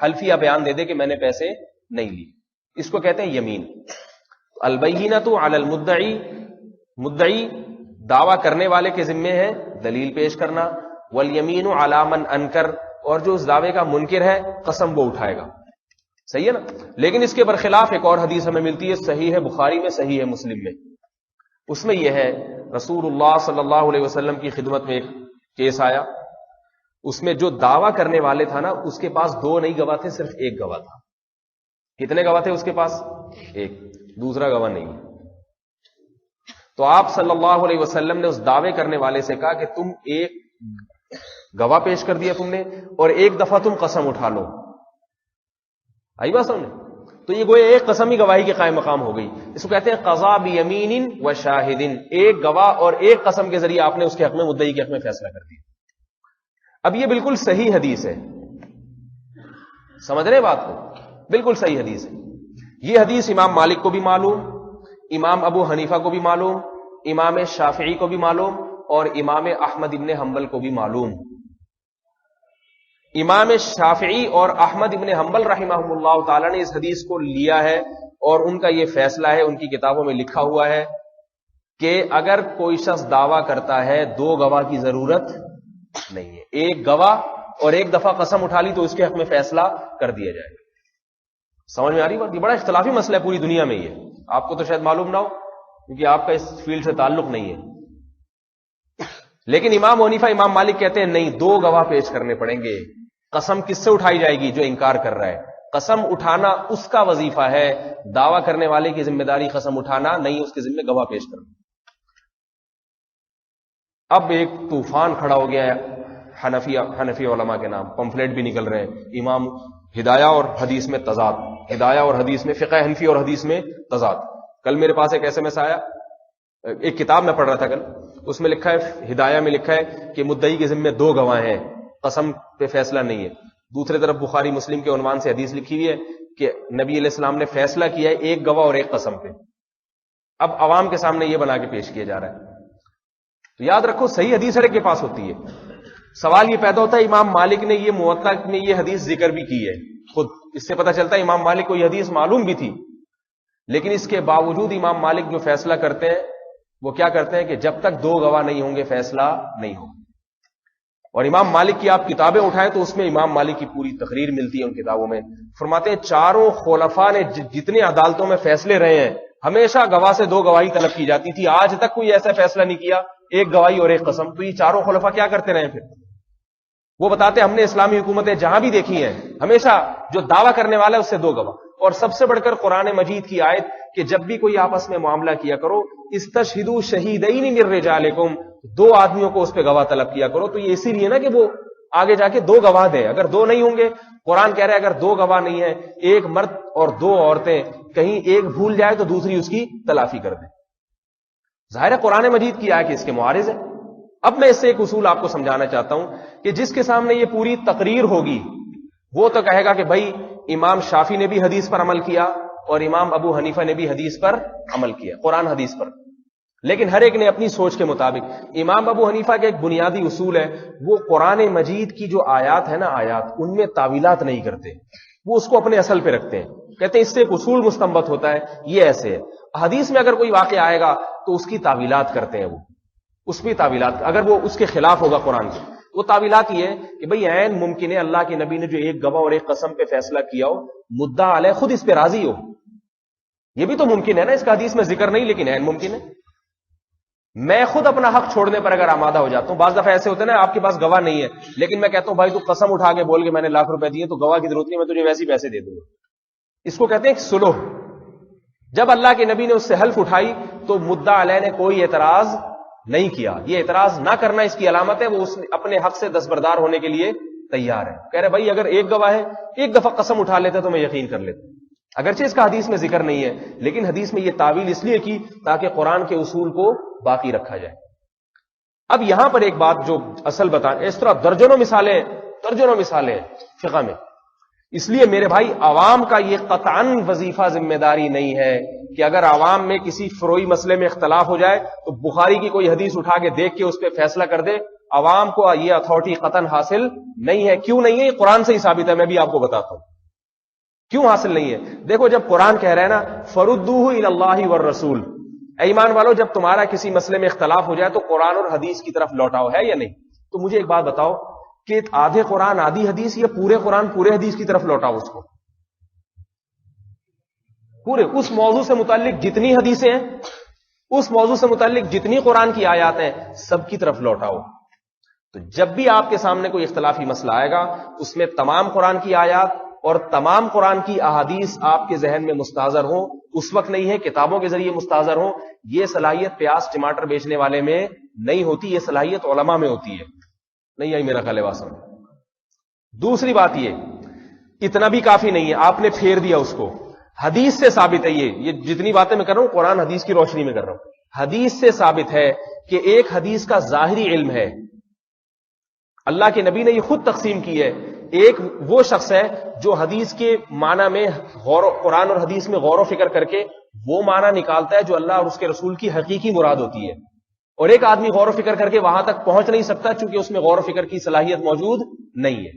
حلفیہ بیان دے دے کہ میں نے پیسے نہیں لیے. اس کو کہتے ہیں یمین. البینۃ علی المدعی، مدعی دعویٰ کرنے والے کے ذمے ہے دلیل پیش کرنا. والیمین علی من انکر، اور جو اس دعوے کا منکر ہے قسم وہ اٹھائے گا. صحیح ہے نا. لیکن اس کے برخلاف ایک اور حدیث ہمیں ملتی ہے صحیح ہے بخاری میں, صحیح ہے مسلم میں. اس میں یہ ہے رسول اللہ صلی اللہ علیہ وسلم کی خدمت میں ایک کیس آیا. اس میں جو دعویٰ کرنے والے تھا نا, اس کے پاس 2 نہیں گواہ تھے, صرف ایک گواہ تھا. کتنے گواہ تھے اس کے پاس؟ ایک, دوسرا گواہ نہیں. تو آپ صلی اللہ علیہ وسلم نے اس دعوے کرنے والے سے کہا کہ تم ایک گواہ پیش کر دیا تم نے, اور ایک دفعہ تم قسم اٹھا لو. آئی بات سمجھ؟ تو یہ گویا ایک قسم ہی گواہی کے قائم مقام ہو گئی. اس کو کہتے ہیں قضا بیمین و شاہدین. ایک گواہ اور ایک قسم کے ذریعے آپ نے اس کے حق میں, مدعی کے حق میں فیصلہ کر دیا. اب یہ بالکل صحیح حدیث ہے, سمجھ رہے بات کو؟ بالکل صحیح حدیث ہے. یہ حدیث امام مالک کو بھی معلوم, امام ابو حنیفہ کو بھی معلوم, امام شافعی کو بھی معلوم, اور امام احمد ابن حنبل کو بھی معلوم. امام شافعی اور احمد ابن حنبل رحمہم اللہ تعالی نے اس حدیث کو لیا ہے, اور ان کا یہ فیصلہ ہے, ان کی کتابوں میں لکھا ہوا ہے کہ اگر کوئی شخص دعویٰ کرتا ہے 2 گواہ کی ضرورت نہیں ہے, ایک گواہ اور ایک دفعہ قسم اٹھا لی تو اس کے حق میں فیصلہ کر دیا جائے گا. سمجھ میں آ رہی بات؟ یہ بڑا اختلافی مسئلہ ہے پوری دنیا میں. یہ آپ کو تو شاید معلوم نہ ہو کیونکہ آپ کا اس فیلڈ سے تعلق نہیں ہے, لیکن امام حنیفہ امام مالک کہتے ہیں نہیں, 2 گواہ پیش کرنے پڑیں گے. قسم کس سے اٹھائی جائے گی؟ جو انکار کر رہا ہے. قسم اٹھانا اس کا وظیفہ ہے, دعویٰ کرنے والے کی ذمہ داری قسم اٹھانا نہیں, اس کے ذمہ گواہ پیش کرنا. اب ایک طوفان کھڑا ہو گیا ہے حنفی علماء کے نام, پمفلیٹ بھی نکل رہے ہیں, امام ہدایہ اور حدیث میں تضاد, ہدایہ اور حدیث میں, فقہ حنفی اور حدیث میں تضاد. کل میرے پاس ایک ایس ایم ایس آیا, ایک کتاب میں پڑھ رہا تھا کل, اس میں لکھا ہے, ہدایہ میں لکھا ہے کہ مدعی کے ذمہ 2 گواہ ہیں, قسم پہ فیصلہ نہیں ہے. دوسری طرف بخاری مسلم کے عنوان سے حدیث لکھی ہوئی ہے کہ نبی علیہ السلام نے فیصلہ کیا ہے 1 گواہ اور 1 قسم پہ. اب عوام کے سامنے یہ بنا کے پیش کیا جا رہا ہے. تو یاد رکھو صحیح حدیث ہر ایک کے پاس ہوتی ہے. سوال یہ پیدا ہوتا ہے امام مالک نے یہ موطا میں یہ حدیث ذکر بھی کی ہے خود, اس سے پتہ چلتا ہے امام مالک کو یہ حدیث معلوم بھی تھی, لیکن اس کے باوجود امام مالک جو فیصلہ کرتے ہیں وہ کیا کرتے ہیں کہ جب تک 2 گواہ نہیں ہوں گے فیصلہ نہیں ہوگا. اور امام مالک کی آپ کتابیں اٹھائیں تو اس میں امام مالک کی پوری تقریر ملتی ہے ان کتابوں میں. فرماتے ہیں چاروں خلفاء نے جتنے عدالتوں میں فیصلے رہے ہیں ہمیشہ گواہ سے 2 گواہی طلب کی جاتی تھی, آج تک کوئی ایسا فیصلہ نہیں کیا 1 گواہی اور 1 قسم. تو یہ چاروں خلفاء کیا کرتے رہے پھر؟ وہ بتاتے ہیں ہم نے اسلامی حکومتیں جہاں بھی دیکھی ہیں ہمیشہ جو دعویٰ کرنے والا ہے اس سے 2 گواہ. اور سب سے بڑھ کر قرآن مجید کی آیت کہ جب بھی کوئی آپس میں معاملہ کیا کرو استشہدوا شہیدین من رجالکم, 2 آدمیوں کو اس پہ گواہ طلب کیا کرو. تو یہ اسی لیے نا کہ وہ آگے جا کے 2 گواہ دیں. اگر 2 نہیں ہوں گے, قرآن کہہ رہا ہے اگر 2 گواہ نہیں ہیں, 1 مرد اور 2 عورتیں, کہیں ایک بھول جائے تو دوسری اس کی تلافی کر دیں. ظاہر ہے قرآن مجید کی آیت اس کے معارض ہے. اب میں اس سے ایک اصول آپ کو سمجھانا چاہتا ہوں کہ جس کے سامنے یہ پوری تقریر ہوگی وہ تو کہے گا کہ بھائی امام شافعی نے بھی حدیث پر عمل کیا اور امام ابو حنیفہ نے بھی حدیث پر عمل کیا, قرآن حدیث پر, لیکن ہر ایک نے اپنی سوچ کے مطابق. امام ابو حنیفہ کا ایک بنیادی اصول ہے, وہ قرآن مجید کی جو آیات ہے نا, آیات ان میں تعویلات نہیں کرتے, وہ اس کو اپنے اصل پہ رکھتے ہیں. کہتے ہیں اس سے ایک اصول مستنبط ہوتا ہے, یہ ایسے ہے. حدیث میں اگر کوئی واقعہ آئے گا تو اس کی تعویلات کرتے ہیں, وہ اس میں تعویلات, اگر وہ اس کے خلاف ہوگا قرآن کے, وہ تعویلات یہ ہے کہ بھئی عین ممکن ہے اللہ کے نبی نے جو 1 گواہ اور 1 قسم پہ فیصلہ کیا ہو, مدعا علیہ خود اس پہ راضی ہو. یہ بھی تو ممکن ہے نا, اس کا حدیث میں ذکر نہیں لیکن عین ممکن ہے. میں خود اپنا حق چھوڑنے پر اگر آمادہ ہو جاتا ہوں, بعض دفعہ ایسے ہوتے ہیں نا آپ کے پاس گواہ نہیں ہے لیکن میں کہتا ہوں بھائی تو قسم اٹھا کے بول کے میں نے ₹1,00,000 دیے تو گواہ کی ضرورت نہیں, میں تجھے ویسے ہی پیسے دے دوں گا. اس کو کہتے ہیں صلح. جب اللہ کے نبی نے اس سے حلف اٹھائی تو مدعا علیہ نے کوئی اعتراض نہیں کیا. یہ اعتراض نہ کرنا اس کی علامت ہے, وہ اس اپنے حق سے دستبردار ہونے کے لیے تیار ہے. کہہ رہے بھائی اگر 1 گواہ ہے, 1 دفعہ قسم اٹھا لیتے تو میں یقین کر لیتا. اگرچہ اس کا حدیث میں ذکر نہیں ہے لیکن حدیث میں یہ تعویل اس لیے کی تاکہ قرآن کے اصول کو باقی رکھا جائے. اب یہاں پر ایک بات جو اصل بتائیں, اس طرح درجنوں مثالیں فقہ میں. اس لیے میرے بھائی عوام کا یہ قطعاً وظیفہ ذمہ داری نہیں ہے کہ اگر عوام میں کسی فروعی مسئلے میں اختلاف ہو جائے تو بخاری کی کوئی حدیث اٹھا کے دیکھ کے اس پہ فیصلہ کر دے. عوام کو یہ اتھارٹی قطعاً حاصل نہیں ہے. کیوں نہیں ہے؟ یہ قرآن سے ہی ثابت ہے, میں بھی آپ کو بتاتا ہوں کیوں حاصل نہیں ہے. دیکھو جب قرآن کہہ رہا ہے نا فردوہ الی اللہ والرسول, اے ایمان والو جب تمہارا کسی مسئلے میں اختلاف ہو جائے تو قرآن اور حدیث کی طرف لوٹاؤ, ہے یا نہیں؟ تو مجھے ایک بات بتاؤ کہ آدھے قرآن آدھی حدیث یا پورے قرآن پورے حدیث کی طرف لوٹاؤ اس کو. پورے اس موضوع سے متعلق جتنی حدیثیں ہیں، اس موضوع سے متعلق جتنی قرآن کی آیات ہیں، سب کی طرف لوٹاؤ. تو جب بھی آپ کے سامنے کوئی اختلافی مسئلہ آئے گا، اس میں تمام قرآن کی آیات اور تمام قرآن کی احادیث آپ کے ذہن میں مستحضر ہوں. اس وقت نہیں ہے کتابوں کے ذریعے مستحضر ہوں. یہ صلاحیت پیاز ٹماٹر بیچنے والے میں نہیں ہوتی، یہ صلاحیت علماء میں ہوتی ہے. نہیں آئی میرا خیال واسم. دوسری بات یہ اتنا بھی کافی نہیں ہے، آپ نے پھیر دیا اس کو. حدیث سے ثابت ہے، یہ جتنی باتیں میں کر رہا ہوں قرآن حدیث کی روشنی میں کر رہا ہوں. حدیث سے ثابت ہے کہ ایک حدیث کا ظاہری علم ہے، اللہ کے نبی نے یہ خود تقسیم کی ہے. ایک وہ شخص ہے جو حدیث کے معنی میں قرآن اور حدیث میں غور و فکر کر کے وہ معنی نکالتا ہے جو اللہ اور اس کے رسول کی حقیقی مراد ہوتی ہے. اور ایک آدمی غور و فکر کر کے وہاں تک پہنچ نہیں سکتا چونکہ اس میں غور و فکر کی صلاحیت موجود نہیں ہے.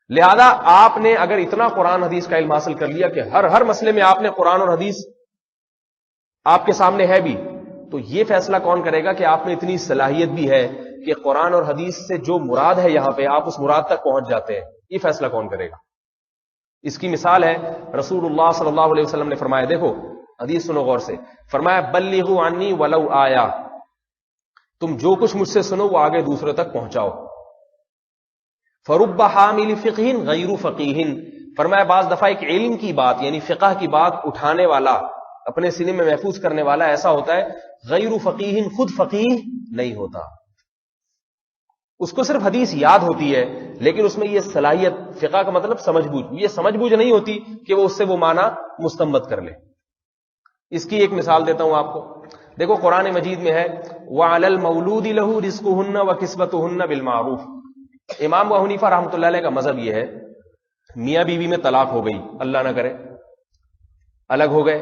لہذا آپ نے اگر اتنا قرآن حدیث کا علم حاصل کر لیا کہ ہر مسئلے میں آپ نے قرآن اور حدیث آپ کے سامنے ہے بھی، تو یہ فیصلہ کون کرے گا کہ آپ میں اتنی صلاحیت بھی ہے کہ قرآن اور حدیث سے جو مراد ہے یہاں پہ آپ اس مراد تک پہنچ جاتے ہیں؟ یہ فیصلہ کون کرے گا؟ اس کی مثال ہے رسول اللہ صلی اللہ علیہ وسلم نے فرمایا، دیکھو حدیث سنو غور سے، فرمایا بلغوا عنی ولو آیا، تم جو کچھ مجھ سے سنو وہ آگے دوسروں تک پہنچاؤ. فرب حامل فقہ غیر فقیہ، فرمایا بعض دفعہ ایک علم کی بات یعنی فقہ کی بات اٹھانے والا، اپنے سینے میں محفوظ کرنے والا ایسا ہوتا ہے غیر فقیہ، خود فقیہ نہیں ہوتا. اس کو صرف حدیث یاد ہوتی ہے لیکن اس میں یہ صلاحیت، فقہ کا مطلب سمجھ بوجھ، یہ سمجھ بوجھ نہیں ہوتی کہ وہ اس سے وہ معنی مستنبط کر لے. اس کی ایک مثال دیتا ہوں آپ کو. دیکھو قرآن مجید میں ہے وَعَلَى الْمَوْلُودِ لَهُ رِزْقُهُنَّ وَكِسْوَتُهُنَّ بِالْمَعْرُوفِ. امام ابو حنیفہ رحمۃ اللہ علیہ کا مذہب یہ ہے میاں بیوی میں طلاق ہو گئی، اللہ نہ کرے، الگ ہو گئے،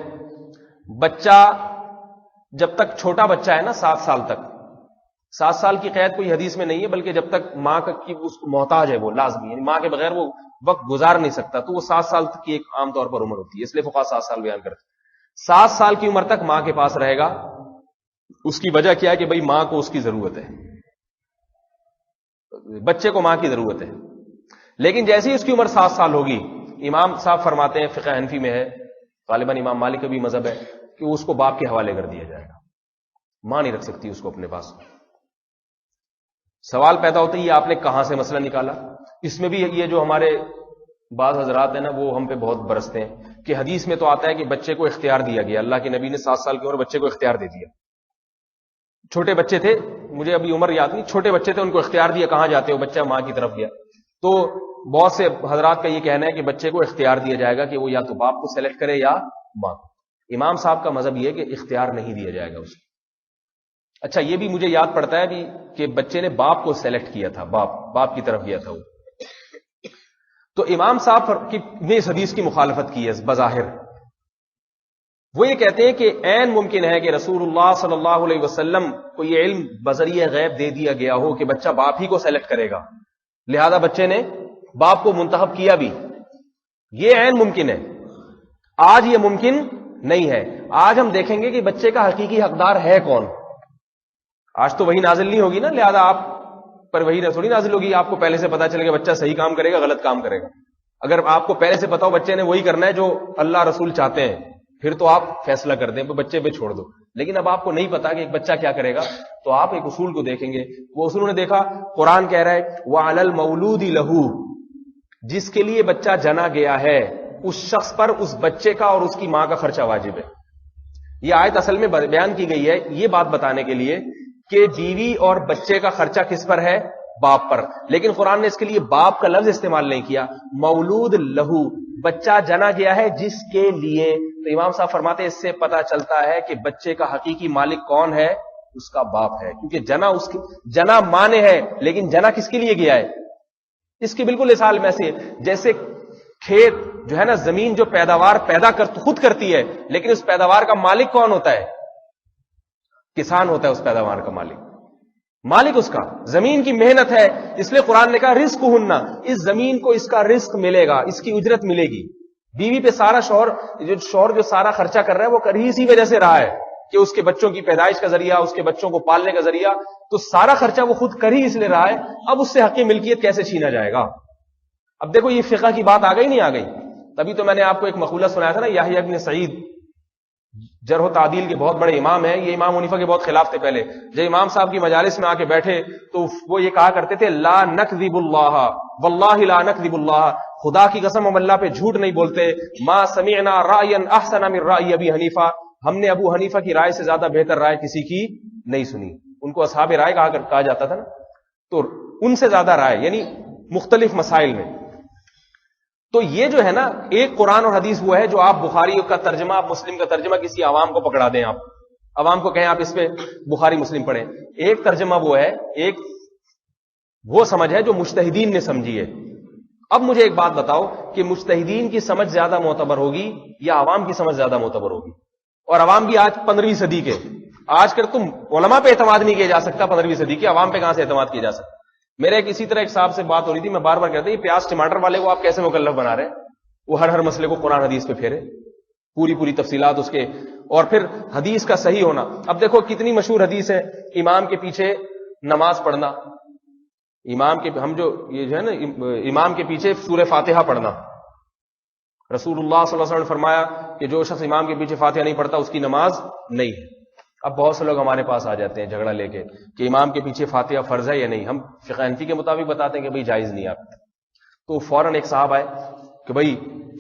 بچہ جب تک چھوٹا بچہ ہے نا 7 سال تک، 7 سال کی قید کوئی حدیث میں نہیں ہے بلکہ جب تک ماں کی اس کو محتاج ہے وہ لازمی، یعنی ماں کے بغیر وہ وقت گزار نہیں سکتا، تو وہ 7 سال کی ایک عام طور پر عمر ہوتی ہے، اس لیے فقہا 7 سال بیان کرتے. 7 سال کی عمر تک ماں کے پاس رہے گا. اس کی وجہ کیا ہے کہ بھائی ماں کو اس کی ضرورت ہے، بچے کو ماں کی ضرورت ہے. لیکن جیسے ہی اس کی عمر 7 سال ہوگی، امام صاحب فرماتے ہیں فقہ حنفی میں ہے، غالباً امام مالک کا بھی مذہب ہے کہ اس کو باپ کے حوالے کر دیا جائے گا. ماں نہیں رکھ سکتی اس کو اپنے پاس. سوال پیدا ہوتا ہے یہ آپ نے کہاں سے مسئلہ نکالا؟ اس میں بھی یہ جو ہمارے بعض حضرات ہیں نا وہ ہم پہ بہت برستے ہیں کہ حدیث میں تو آتا ہے کہ بچے کو اختیار دیا گیا، اللہ کے نبی نے 7 سال کی عمر بچے کو اختیار دے دیا. چھوٹے بچے تھے، مجھے ابھی عمر یاد نہیں، چھوٹے بچے تھے، ان کو اختیار دیا کہاں جاتے ہو، بچہ ماں کی طرف گیا. تو بہت سے حضرات کا یہ کہنا ہے کہ بچے کو اختیار دیا جائے گا کہ وہ یا تو باپ کو سلیکٹ کرے یا ماں کو. امام صاحب کا مذہب یہ ہے کہ اختیار نہیں دیا جائے گا اس کو. اچھا یہ بھی مجھے یاد پڑتا ہے بھی کہ بچے نے باپ کو سلیکٹ کیا تھا، باپ کی طرف گیا تھا وہ. تو امام صاحب نے اس حدیث کی مخالفت کی ہے بظاہر. وہ یہ کہتے ہیں کہ عین ممکن ہے کہ رسول اللہ صلی اللہ علیہ وسلم کو یہ علم بذریعہ غیب دے دیا گیا ہو کہ بچہ باپ ہی کو سلیکٹ کرے گا، لہذا بچے نے باپ کو منتخب کیا بھی. یہ عین ممکن ہے. آج یہ ممکن نہیں ہے. آج ہم دیکھیں گے کہ بچے کا حقیقی حقدار ہے کون. آج تو وہی نازل نہیں ہوگی نا، لہذا آپ پر وہی تھوڑی نازل ہوگی آپ کو پہلے سے پتا چلے گا بچہ صحیح کام کرے گا غلط کام کرے گا. اگر آپ کو پہلے سے پتا ہو بچے نے وہی کرنا ہے جو اللہ رسول چاہتے ہیں پھر تو آپ فیصلہ کر دیں، بچے پہ چھوڑ دو. لیکن اب آپ کو نہیں پتا کہ ایک بچہ کیا کرے گا، تو آپ ایک اصول کو دیکھیں گے. وہ اصول نے دیکھا، قرآن کہہ رہا ہے وَعَلَى الْمَوْلُودِ لَهُ، جس کے لیے بچہ جنا گیا ہے اس شخص پر اس بچے کا اور اس کی ماں کا خرچہ واجب ہے. یہ آیت اصل میں بیان کی گئی ہے یہ بات بتانے کے لیے کہ بیوی اور بچے کا خرچہ کس پر ہے؟ باپ پر. لیکن قرآن نے اس کے لیے باپ کا لفظ استعمال نہیں کیا. مولود لہو، بچہ جنا گیا ہے جس کے لیے. تو امام صاحب فرماتے ہیں اس سے پتا چلتا ہے کہ بچے کا حقیقی مالک کون ہے؟ اس کا باپ ہے، کیونکہ جنا ماں نے ہے لیکن جنا کس کے لیے گیا ہے؟ اس کی بالکل مثال میں سے جیسے کھیت جو ہے نا، زمین جو پیداوار خود کرتی ہے لیکن اس پیداوار کا مالک کون ہوتا ہے؟ کسان ہوتا ہے اس پیداوار کا مالک اس کا. زمین کی محنت ہے، اس لیے قرآن نے کہا رزق ہننا، اس زمین کو اس کا رزق ملے گا، اس کی اجرت ملے گی. بیوی پہ سارا شوہر جو سارا خرچہ کر رہا ہے وہ کر ہی اسی وجہ سے رہا ہے کہ اس کے بچوں کی پیدائش کا ذریعہ، اس کے بچوں کو پالنے کا ذریعہ، تو سارا خرچہ وہ خود کر ہی اس لیے رہا ہے، اب اس سے حق ملکیت کیسے چھینا جائے گا؟ اب دیکھو یہ فقہ کی بات آ گئی نہیں آ گئی؟ تبھی تو میں نے آپ کو ایک مقولہ سنایا تھا نا، یحییٰ ابن سعید جرح و تعدیل کے بہت بڑے امام ہیں، یہ امام حنیفہ کے بہت خلاف تھے پہلے. جب امام صاحب کی مجالس میں آ کے بیٹھے تو وہ یہ کہا کرتے تھے لا نکذب اللہ واللہ لا نکذب اللہ، خدا کی قسم ہم اللہ پہ جھوٹ نہیں بولتے. ما سمعنا رأیا احسن من رأی ابی حنیفہ، ہم نے ابو حنیفہ کی رائے سے زیادہ بہتر رائے کسی کی نہیں سنی. ان کو اصحاب رائے کہا جاتا تھا نا، تو ان سے زیادہ رائے یعنی مختلف مسائل میں. تو یہ جو ہے نا ایک قرآن اور حدیث وہ ہے جو آپ بخاری کا ترجمہ، آپ مسلم کا ترجمہ کسی عوام کو پکڑا دیں، آپ عوام کو کہیں آپ اس پہ بخاری مسلم پڑھیں. ایک ترجمہ وہ ہے، ایک وہ سمجھ ہے جو مجتہدین نے سمجھی ہے. اب مجھے ایک بات بتاؤ کہ مجتہدین کی سمجھ زیادہ معتبر ہوگی یا عوام کی سمجھ زیادہ معتبر ہوگی؟ اور عوام بھی آج 15ویں صدی کے، آج کل تم علماء پہ اعتماد نہیں کیا جا سکتا، 15ویں صدی کے عوام پہ کہاں سے اعتماد کیا جا سکتا؟ میرے اسی طرح ایک صاحب سے بات ہو رہی تھی، میں بار بار کہتا ہوں یہ پیاز ٹماٹر والے کو آپ کیسے مکلف بنا رہے ہیں؟ وہ ہر مسئلے کو قرآن حدیث پہ پھیرے، پوری تفصیلات اس کے، اور پھر حدیث کا صحیح ہونا. اب دیکھو کتنی مشہور حدیث ہے امام کے پیچھے نماز پڑھنا، امام کے ہم جو یہ جو ہے نا امام کے پیچھے سورہ فاتحہ پڑھنا. رسول اللہ صلی اللہ علیہ وسلم نے فرمایا کہ جو شخص امام کے پیچھے فاتحہ نہیں پڑھتا اس کی نماز نہیں ہے. اب بہت سے لوگ ہمارے پاس آ جاتے ہیں جھگڑا لے کے کہ امام کے پیچھے فاتحہ فرض ہے یا نہیں. ہم فقہ حنفی کے مطابق بتاتے ہیں کہ بھئی جائز نہیں. آپ تو فوراً ایک صاحب آئے کہ بھئی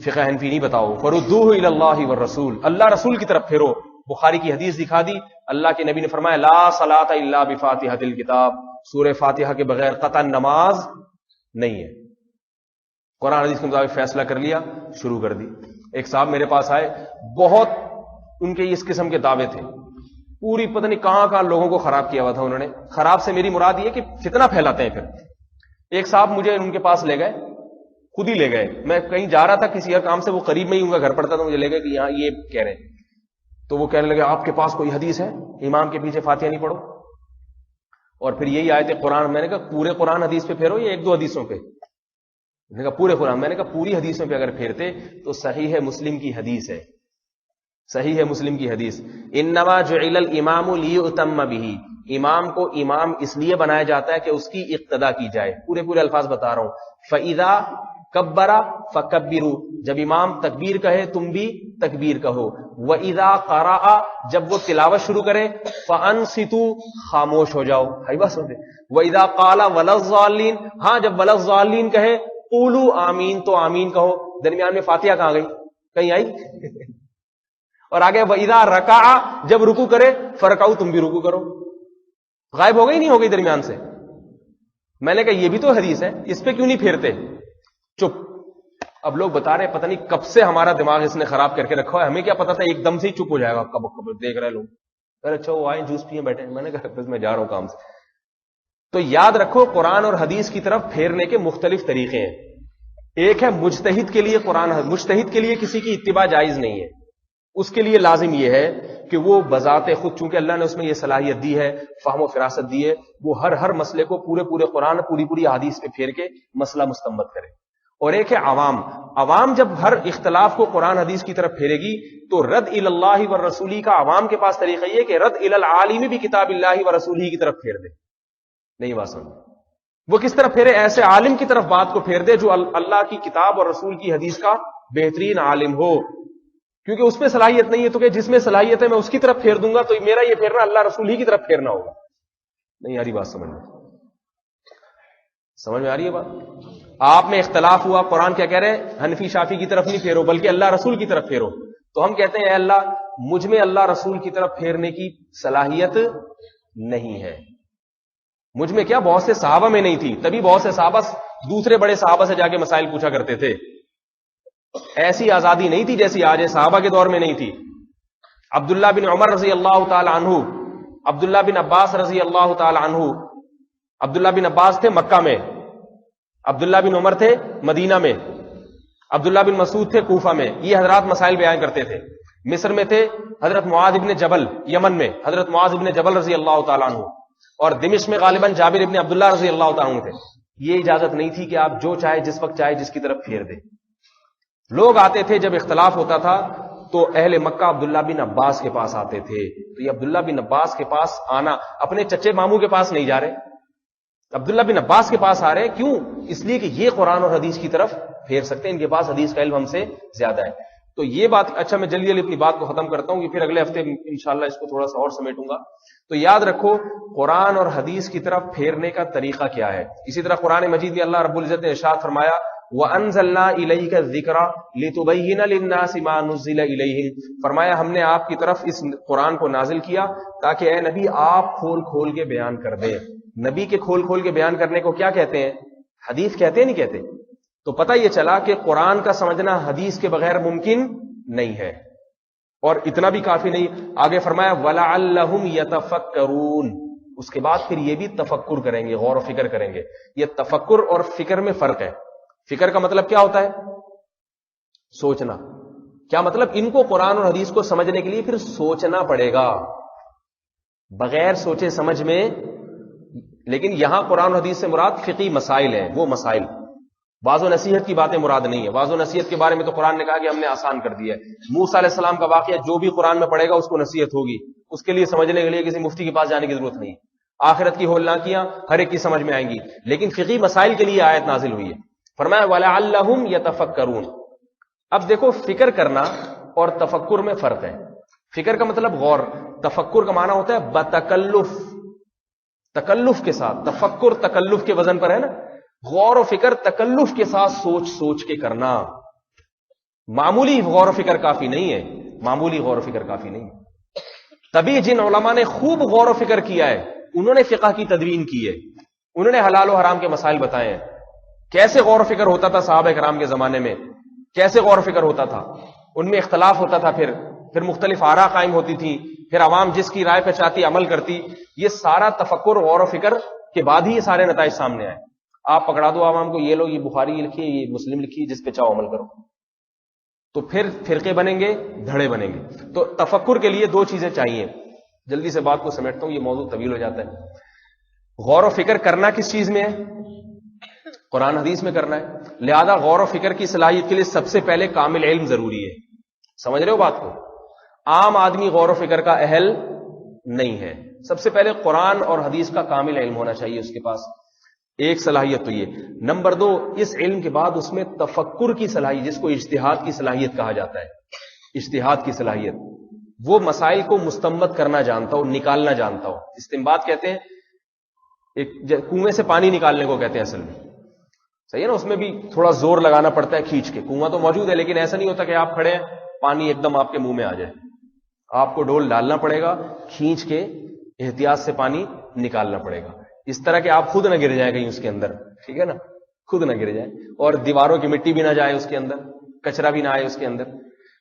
فقہ حنفی نہیں بتاؤ، فردوہ الی اللہ والرسول، اللہ رسول کی طرف پھیرو. بخاری کی حدیث دکھا دی، اللہ کے نبی نے فرمایا لا صلاۃ الا بفاتحۃ الکتاب، سورہ فاتحہ کے بغیر قطعا نماز نہیں ہے. قرآن حدیث کے مطابق فیصلہ کر لیا، شروع کر دی. ایک صاحب میرے پاس آئے، بہت ان کے اس قسم کے دعوے تھے، پوری پتہ نہیں کہاں لوگوں کو خراب کیا ہوا تھا انہوں نے. خراب سے میری مراد یہ کہ فتنہ پھیلاتے ہیں. پھر ایک صاحب مجھے ان کے پاس لے گئے، خود ہی لے گئے. میں کہیں جا رہا تھا کسی اور کام سے، وہ قریب میں ہی ان کا گھر پڑتا تھا، مجھے لے گئے کہ یہاں یہ کہہ رہے ہیں. تو وہ کہنے لگے آپ کے پاس کوئی حدیث ہے امام کے پیچھے فاتحہ نہیں پڑھو؟ اور پھر یہی آیت قرآن. میں نے کہا پورے قرآن حدیث پہ پھیرو یا ایک دو حدیثوں پہ؟ میں نے کہا پورے قرآن. میں نے کہا پوری حدیثوں پہ اگر پھیرتے تو صحیح ہے مسلم کی حدیث ہے، صحیح ہے مسلم کی حدیث. انما جعل الامام لیؤتم بہ، امام کو امام اس لیے بنایا جاتا ہے کہ اس کی اقتدا کی جائے. پورے الفاظ بتا رہا ہوں. فاذا کبر فکبروا، جب امام تکبیر کہے تم بھی تکبیر کہو. واذا قرأ، جب وہ تلاوت شروع کرے فانصتوا، خاموش ہو جاؤ. ہے بات سمجھے؟ واذا قال ولا الضالین، ہاں جب ولا الضالین کہے قولوا آمین، تو آمین کہو. درمیان میں فاتحہ کہاں گئی؟ کہیں آئی؟ اور آگے وَإِذَا رَكَعَ، جب رکوع کرے فَرْكَعُوا، تم بھی رکوع کرو. غائب ہو گئی نہیں ہو گئی درمیان سے؟ میں نے کہا یہ بھی تو حدیث ہے، اس پہ کیوں نہیں پھیرتے؟ چپ. اب لوگ بتا رہے پتہ نہیں کب سے ہمارا دماغ اس نے خراب کر کے رکھا ہے، ہمیں کیا پتا تھا ایک دم سے ہی چپ ہو جائے گا. کب دیکھ رہے لوگ، ارے اچھا وہ آئے جوس پیے بیٹھے. میں نے کہا بس میں جا رہا ہوں کام سے. تو یاد رکھو قرآن اور حدیث کی طرف پھیرنے کے مختلف طریقے ہیں. ایک ہے مجتہد کے لیے قرآن، مجتہد کے لیے کسی کی اتباع جائز نہیں ہے. اس کے لیے لازم یہ ہے کہ وہ بذات خود، چونکہ اللہ نے اس میں یہ صلاحیت دی ہے، فہم و فراست دی ہے، وہ ہر مسئلے کو پورے قرآن، پوری حدیث پہ پھیر کے مسئلہ مستنبط کرے. اور ایک ہے عوام جب ہر اختلاف کو قرآن حدیث کی طرف پھیرے گی تو رد الی اللہ والرسول کا عوام کے پاس طریقہ یہ کہ رد الی العالم بھی کتاب اللہ ورسولہ کی طرف پھیر دے. نہیں بات سمجھ؟ وہ کس طرف پھیرے؟ ایسے عالم کی طرف بات کو پھیر دے جو اللہ کی کتاب اور رسول کی حدیث کا بہترین عالم ہو. کیونکہ اس میں صلاحیت نہیں ہے، تو کہ جس میں صلاحیت ہے میں اس کی طرف پھیر دوں گا، تو میرا یہ پھیرنا اللہ رسول ہی کی طرف پھیرنا ہوگا. نہیں آ رہی بات سمجھ میں آ رہی ہے بات؟ آپ میں اختلاف ہوا، قرآن کیا کہہ رہے ہیں؟ حنفی شافی کی طرف نہیں پھیرو بلکہ اللہ رسول کی طرف پھیرو. تو ہم کہتے ہیں اے اللہ مجھ میں اللہ رسول کی طرف پھیرنے کی صلاحیت نہیں ہے. مجھ میں کیا، بہت سے صحابہ میں نہیں تھی، تبھی بہت سے صحابہ دوسرے بڑے صحابہ سے جا کے مسائل پوچھا کرتے تھے. ایسی آزادی نہیں تھی جیسی آج ہے، صحابہ کے دور میں نہیں تھی. عبداللہ بن عمر رضی اللہ تعالی عنہ، عبداللہ بن عباس رضی اللہ تعالی عنہ. عبداللہ بن عباس تھے مکہ میں، عبداللہ بن عمر تھے مدینہ میں، عبداللہ بن مسعود تھے کوفہ میں. یہ حضرات مسائل بیان کرتے تھے. مصر میں تھے حضرت معاذ ابن جبل، یمن میں حضرت معاذ ابن جبل رضی اللہ تعالی عنہ، اور دمشق میں غالباً جابر ابن عبداللہ رضی اللہ تعالی عنہ تھے. یہ اجازت نہیں تھی کہ آپ جو چاہے جس وقت چاہے جس کی طرف پھیر دیں. لوگ آتے تھے جب اختلاف ہوتا تھا تو اہل مکہ عبداللہ بن عباس کے پاس آتے تھے. تو یہ عبداللہ بن عباس کے پاس آنا، اپنے چچے ماموں کے پاس نہیں جا رہے، عبداللہ بن عباس کے پاس آ رہے. کیوں؟ اس لیے کہ یہ قرآن اور حدیث کی طرف پھیر سکتے ہیں، ان کے پاس حدیث کا علم ہم سے زیادہ ہے. تو یہ بات، اچھا میں جلدی جلدی اپنی بات کو ختم کرتا ہوں کہ پھر اگلے ہفتے انشاءاللہ اس کو تھوڑا سا اور سمیٹوں گا. تو یاد رکھو قرآن اور حدیث کی طرف پھیرنے کا طریقہ کیا ہے. اسی طرح قرآن مجید میں اللہ رب العزت نے ارشاد فرمایا وَأَنزَلْنَا إِلَيْكَ الذِّكْرَ لِتُبَيِّنَ لِلنَّاسِ مَا نُزِّلَ إِلَيْهِمْ، فرمایا ہم نے آپ کی طرف اس قرآن کو نازل کیا تاکہ اے نبی آپ کھول کھول کے بیان کر دیں. نبی کے کھول کھول کے بیان کرنے کو کیا کہتے ہیں؟ حدیث کہتے ہیں، نہیں کہتے؟ تو پتہ یہ چلا کہ قرآن کا سمجھنا حدیث کے بغیر ممکن نہیں ہے. اور اتنا بھی کافی نہیں، آگے فرمایا وَلَعَلَّهُمْ يَتَفَكَّرُونَ، اس کے بعد پھر یہ بھی تفکر کریں گے، غور و فکر کریں گے. یہ تفکر اور فکر میں فرق ہے. فکر کا مطلب کیا ہوتا ہے؟ سوچنا. کیا مطلب؟ ان کو قرآن اور حدیث کو سمجھنے کے لیے پھر سوچنا پڑے گا، بغیر سوچے سمجھ میں. لیکن یہاں قرآن و حدیث سے مراد فقہی مسائل ہیں، وہ مسائل، واضح و نصیحت کی باتیں مراد نہیں ہے. واضح و نصیحت کے بارے میں تو قرآن نے کہا کہ ہم نے آسان کر دیا ہے. موسیٰ علیہ السلام کا واقعہ جو بھی قرآن میں پڑھے گا اس کو نصیحت ہوگی، اس کے لیے سمجھنے کے لیے کسی مفتی کے پاس جانے کی ضرورت نہیں. آخرت کی ہولناکیاں ہر ایک کی سمجھ میں آئیں گی، لیکن فقہی مسائل کے لیے آیت نازل ہوئی ہے. فرمایا وَلَعَلَّهُمْ يَتَفَكَّرُونَ. اب دیکھو فکر کرنا اور تفکر میں فرق ہے. فکر کا مطلب غور، تفکر کا معنی ہوتا ہے بتکلف، تکلف کے ساتھ. تفکر تکلف کے وزن پر ہے نا، غور و فکر تکلف کے ساتھ سوچ سوچ کے کرنا. معمولی غور و فکر کافی نہیں ہے، معمولی غور و فکر کافی نہیں ہے. تبھی جن علماء نے خوب غور و فکر کیا ہے انہوں نے فقہ کی تدوین کی ہے، انہوں نے حلال و حرام کے مسائل بتائے ہیں. کیسے غور و فکر ہوتا تھا صحابہ کرام کے زمانے میں، کیسے غور و فکر ہوتا تھا، ان میں اختلاف ہوتا تھا، پھر مختلف آراء قائم ہوتی تھی، پھر عوام جس کی رائے پہ چاہتی عمل کرتی. یہ سارا تفکر غور و فکر کے بعد ہی یہ سارے نتائج سامنے آئے. آپ پکڑا دو عوام کو، یہ لوگ یہ بخاری لکھی ہے، یہ مسلم لکھی ہے، جس پہ چاہو عمل کرو، تو پھر فرقے بنیں گے، دھڑے بنیں گے. تو تفکر کے لیے دو چیزیں چاہیے. جلدی سے بات کو سمیٹتا ہوں، یہ موضوع طویل ہو جاتا ہے. غور و فکر کرنا کس چیز میں ہے؟ قرآن حدیث میں کرنا ہے. لہذا غور و فکر کی صلاحیت کے لیے سب سے پہلے کامل علم ضروری ہے. سمجھ رہے ہو بات کو؟ عام آدمی غور و فکر کا اہل نہیں ہے. سب سے پہلے قرآن اور حدیث کا کامل علم ہونا چاہیے اس کے پاس. ایک صلاحیت تو یہ. نمبر دو، اس علم کے بعد اس میں تفکر کی صلاحیت، جس کو اجتہاد کی صلاحیت کہا جاتا ہے. اجتہاد کی صلاحیت، وہ مسائل کو مستنبط کرنا جانتا ہو، نکالنا جانتا ہو. استنباط کہتے ہیں ایک کنویں سے پانی نکالنے کو کہتے ہیں اصل میں. صحیح ہے نا؟ اس میں بھی تھوڑا زور لگانا پڑتا ہے کھینچ کے. کنواں تو موجود ہے لیکن ایسا نہیں ہوتا کہ آپ کھڑے ہیں پانی ایک دم آپ کے منہ میں آ جائے. آپ کو ڈول ڈالنا پڑے گا، کھینچ کے احتیاط سے پانی نکالنا پڑے گا، اس طرح کہ آپ خود نہ گر جائیں کہیں اس کے اندر. ٹھیک ہے نا؟ خود نہ گر جائیں، اور دیواروں کی مٹی بھی نہ جائے اس کے اندر، کچرا بھی نہ آئے اس کے اندر.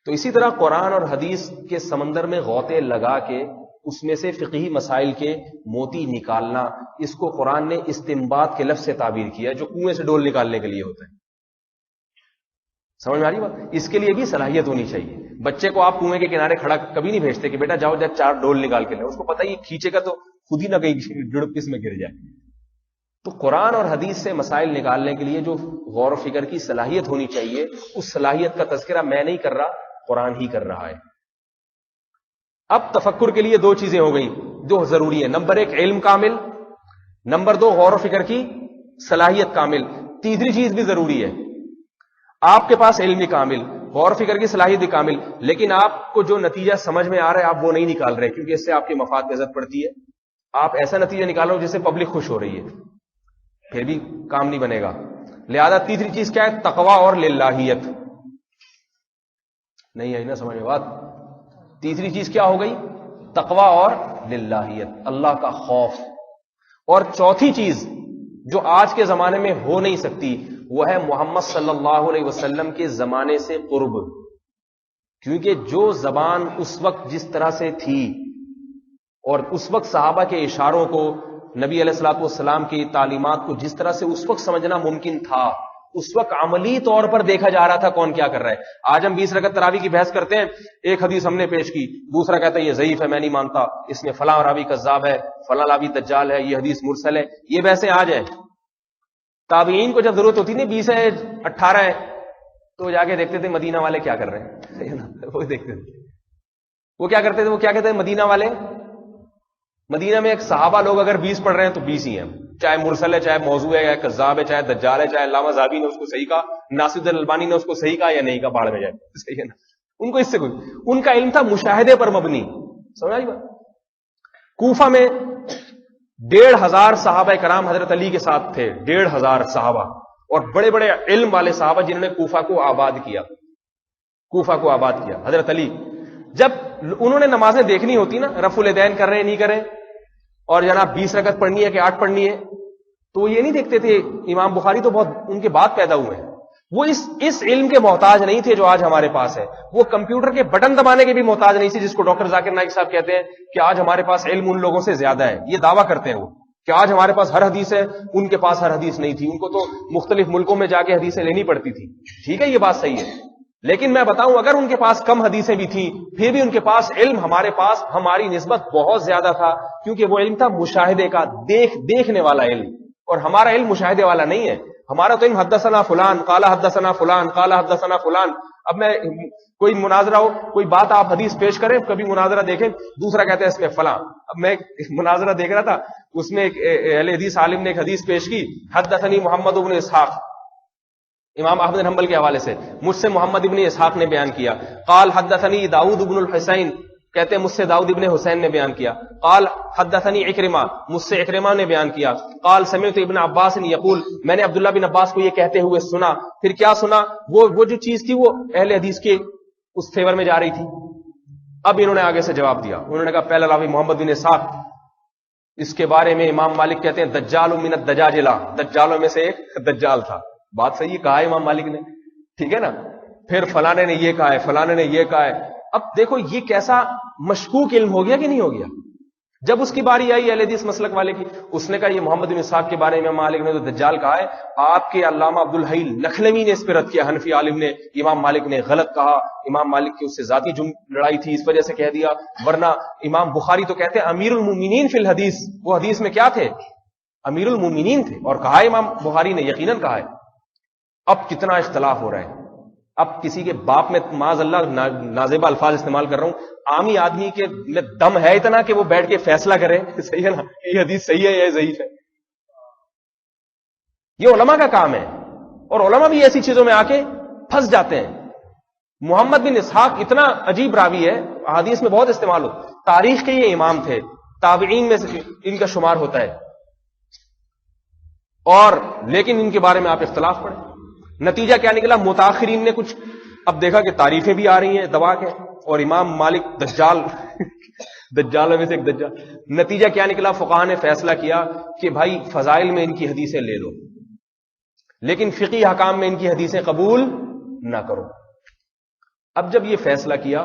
تو اسی طرح قرآن اور حدیث کے سمندر میں غوطے لگا کے اس میں سے فقہی مسائل کے موتی نکالنا، اس کو قرآن نے استنباط کے لفظ سے تعبیر کیا، جو کنویں سے ڈول نکالنے کے لیے ہوتا ہے. سمجھ میں آ رہی بات؟ اس کے لیے بھی صلاحیت ہونی چاہیے. بچے کو آپ کنویں کے کنارے کھڑا کبھی نہیں بھیجتے کہ بیٹا جاؤ جا 4 ڈول نکال کے لے. اس کو پتہ ہی کھینچے گا تو خود ہی نہ کہیں ڈڑپ اس میں گر جائے. تو قرآن اور حدیث سے مسائل نکالنے کے لیے جو غور و فکر کی صلاحیت ہونی چاہیے، اس صلاحیت کا تذکرہ میں نہیں کر رہا، قرآن ہی کر رہا ہے. اب تفکر کے لیے دو چیزیں ہو گئیں جو ضروری ہیں. نمبر 1 علم کامل، نمبر 2 غور و فکر کی صلاحیت کامل. تیسری چیز بھی ضروری ہے، آپ کے پاس علم بھی کامل، غور و فکر کی صلاحیت بھی کامل، لیکن آپ کو جو نتیجہ سمجھ میں آ رہا ہے آپ وہ نہیں نکال رہے، کیونکہ اس سے آپ کے مفاد پہ اثر پڑتی ہے. آپ ایسا نتیجہ نکالو جس سے پبلک خوش ہو رہی ہے، پھر بھی کام نہیں بنے گا. لہذا تیسری چیز کیا ہے؟ تقویٰ اور للہیت. نہیں آئی نا سمجھ میں بات؟ تیسری چیز کیا ہو گئی؟ تقویٰ اور للہیت، اللہ کا خوف. اور چوتھی چیز جو آج کے زمانے میں ہو نہیں سکتی وہ ہے محمد صلی اللہ علیہ وسلم کے زمانے سے قرب. کیونکہ جو زبان اس وقت جس طرح سے تھی اور اس وقت صحابہ کے اشاروں کو، نبی علیہ الصلوۃ والسلام کی تعلیمات کو جس طرح سے اس وقت سمجھنا ممکن تھا، اس وقت عملی طور پر دیکھا جا رہا تھا کون کیا کر رہا ہے. آج ہم 20 رکعت تراویح کی بحث کرتے ہیں، ایک حدیث ہم نے پیش کی، دوسرا کہتا ہے یہ ضعیف ہے میں نہیں مانتا، اس میں فلاں راوی کذاب ہے، فلاں راوی دجال ہے، یہ حدیث مرسل ہے. یہ بحثیں آج ہیں. تابعین کو جب ضرورت ہوتی نہیں 20 ہے 18 ہے تو جا کے دیکھتے تھے مدینہ والے کیا کر رہے ہیں، وہ دیکھتے تھے وہ کیا کرتے تھے. وہ کیا کہتے ہیں مدینہ والے، مدینہ میں ایک صحابہ لوگ اگر 20 پڑھ رہے ہیں تو 20 ہی ہیں، چاہے مرسل ہے، چاہے موضوع ہے، کذاب ہے، چاہے دجال ہے، چاہے علامہ زاہبی نے اس کو صحیح کہا، ناصر الالبانی نے اس کو صحیح کہا یا نہیں کہا، باڑ میں جائے. صحیح ہے نا. ان کو اس سے کوئی، ان کا علم تھا مشاہدے پر مبنی. سمجھ آئی بات. کوفہ میں 1,500 صحابہ کرام حضرت علی کے ساتھ تھے، 1,500 صحابہ، اور بڑے بڑے علم والے صحابہ جنہوں نے کوفہ کو آباد کیا. کوفہ کو آباد کیا. حضرت علی جب انہوں نے نمازیں دیکھنی ہوتی نا، رفع الیدین کر رہے ہیں نہیں کر رہے، اور جناب 20 رکعت پڑھنی ہے کہ 8 پڑھنی ہے، تو وہ یہ نہیں دیکھتے تھے. امام بخاری تو بہت ان کے بعد پیدا ہوئے ہیں. وہ اس علم کے محتاج نہیں تھے جو آج ہمارے پاس ہے. وہ کمپیوٹر کے بٹن دبانے کے بھی محتاج نہیں تھے، جس کو ڈاکٹر ذاکر نائک صاحب کہتے ہیں کہ آج ہمارے پاس علم ان لوگوں سے زیادہ ہے. یہ دعویٰ کرتے ہیں وہ کہ آج ہمارے پاس ہر حدیث ہے، ان کے پاس ہر حدیث نہیں تھی، ان کو تو مختلف ملکوں میں جا کے حدیثیں لینی پڑتی تھی. ٹھیک ہے، یہ بات صحیح ہے، لیکن میں بتاؤں اگر ان کے پاس کم حدیثیں بھی تھیں پھر بھی ان کے پاس علم ہمارے پاس ہماری نسبت بہت زیادہ تھا، کیونکہ وہ علم تھا مشاہدے کا، دیکھنے والا علم. اور ہمارا علم مشاہدے والا نہیں ہے. ہمارا تو علم حدثنا فلان قال حدثنا فلان قال حدثنا فلان. اب میں کوئی مناظرہ ہو، کوئی بات آپ حدیث پیش کریں، کبھی مناظرہ دیکھیں، دوسرا کہتا ہے اس میں فلاں. اب میں مناظرہ دیکھ رہا تھا، اس میں ایک اہل حدیث عالم نے ایک حدیث پیش کی، حدثنی محمد بن اسحاق، امام احمد بن حنبل کے حوالے سے، مجھ سے محمد ابن اسحاق نے بیان کیا. قال حدثنی داؤد بن الحسین، کہتے ہیں مجھ سے داؤد ابن حسین نے بیان کیا. قال حدثنی اکرمہ، مجھ سے اکرمہ نے بیان کیا. قال سمعت ابن عباس یقول، میں نے عبداللہ بن عباس کو یہ کہتے ہوئے سنا. پھر کیا سنا؟ وہ جو چیز تھی وہ اہل حدیث کے اس فیور میں جا رہی تھی. اب انہوں نے آگے سے جواب دیا، انہوں نے کہا پہلا راوی محمد بن اسحاق، اس کے بارے میں امام مالک کہتے ہیں دجال من الدجاجلہ، دجالوں میں سے ایک دجال تھا. بات صحیح کہا ہے امام مالک نے، ٹھیک ہے نا. پھر فلانے نے یہ کہا ہے، فلانے نے یہ کہا ہے. اب دیکھو یہ کیسا مشکوک علم ہو گیا کہ نہیں ہو گیا. جب اس کی باری آئی اہل حدیث مسلک والے کی، اس نے کہا یہ محمد بن اسحاق کے بارے میں مالک نے تو دجال کہا ہے. آپ کے علامہ عبد الحی نخلوی نے اس پہ رد کیا، حنفی عالم نے، امام مالک نے غلط کہا، امام مالک کی اس سے ذاتی لڑائی تھی اس وجہ سے کہہ دیا. ورنہ امام بخاری تو کہتے ہیں امیر المومنین فی الحدیث، وہ حدیث میں کیا تھے؟ امیر المومنین تھے. اور کہا ہے امام بخاری نے، یقیناً کہا ہے. اب کتنا اختلاف ہو رہا ہے. اب کسی کے باپ میں معاذ اللہ نازیبہ الفاظ استعمال کر رہا ہوں، عامی آدمی کے میں دم ہے اتنا کہ وہ بیٹھ کے فیصلہ کرے، صحیح ہے نا، یہ حدیث صحیح ہے یا ضعیف ہے. یہ علماء کا کام ہے، اور علماء بھی ایسی چیزوں میں آ کے پھنس جاتے ہیں. محمد بن اسحاق اتنا عجیب راوی ہے، حدیث میں بہت استعمال ہو. تاریخ کے یہ امام تھے، تابعین میں سے ان کا شمار ہوتا ہے، اور لیکن ان کے بارے میں آپ اختلاف پڑھیں. نتیجہ کیا نکلا؟ متاخرین نے کچھ اب دیکھا کہ تعریفیں بھی آ رہی ہیں دبا کے، اور امام مالک دجال دجالوں میں سے ایک دجال. نتیجہ کیا نکلا؟ فقہاء نے فیصلہ کیا کہ بھائی فضائل میں ان کی حدیثیں لے لو، لیکن فقہی احکام میں ان کی حدیثیں قبول نہ کرو. اب جب یہ فیصلہ کیا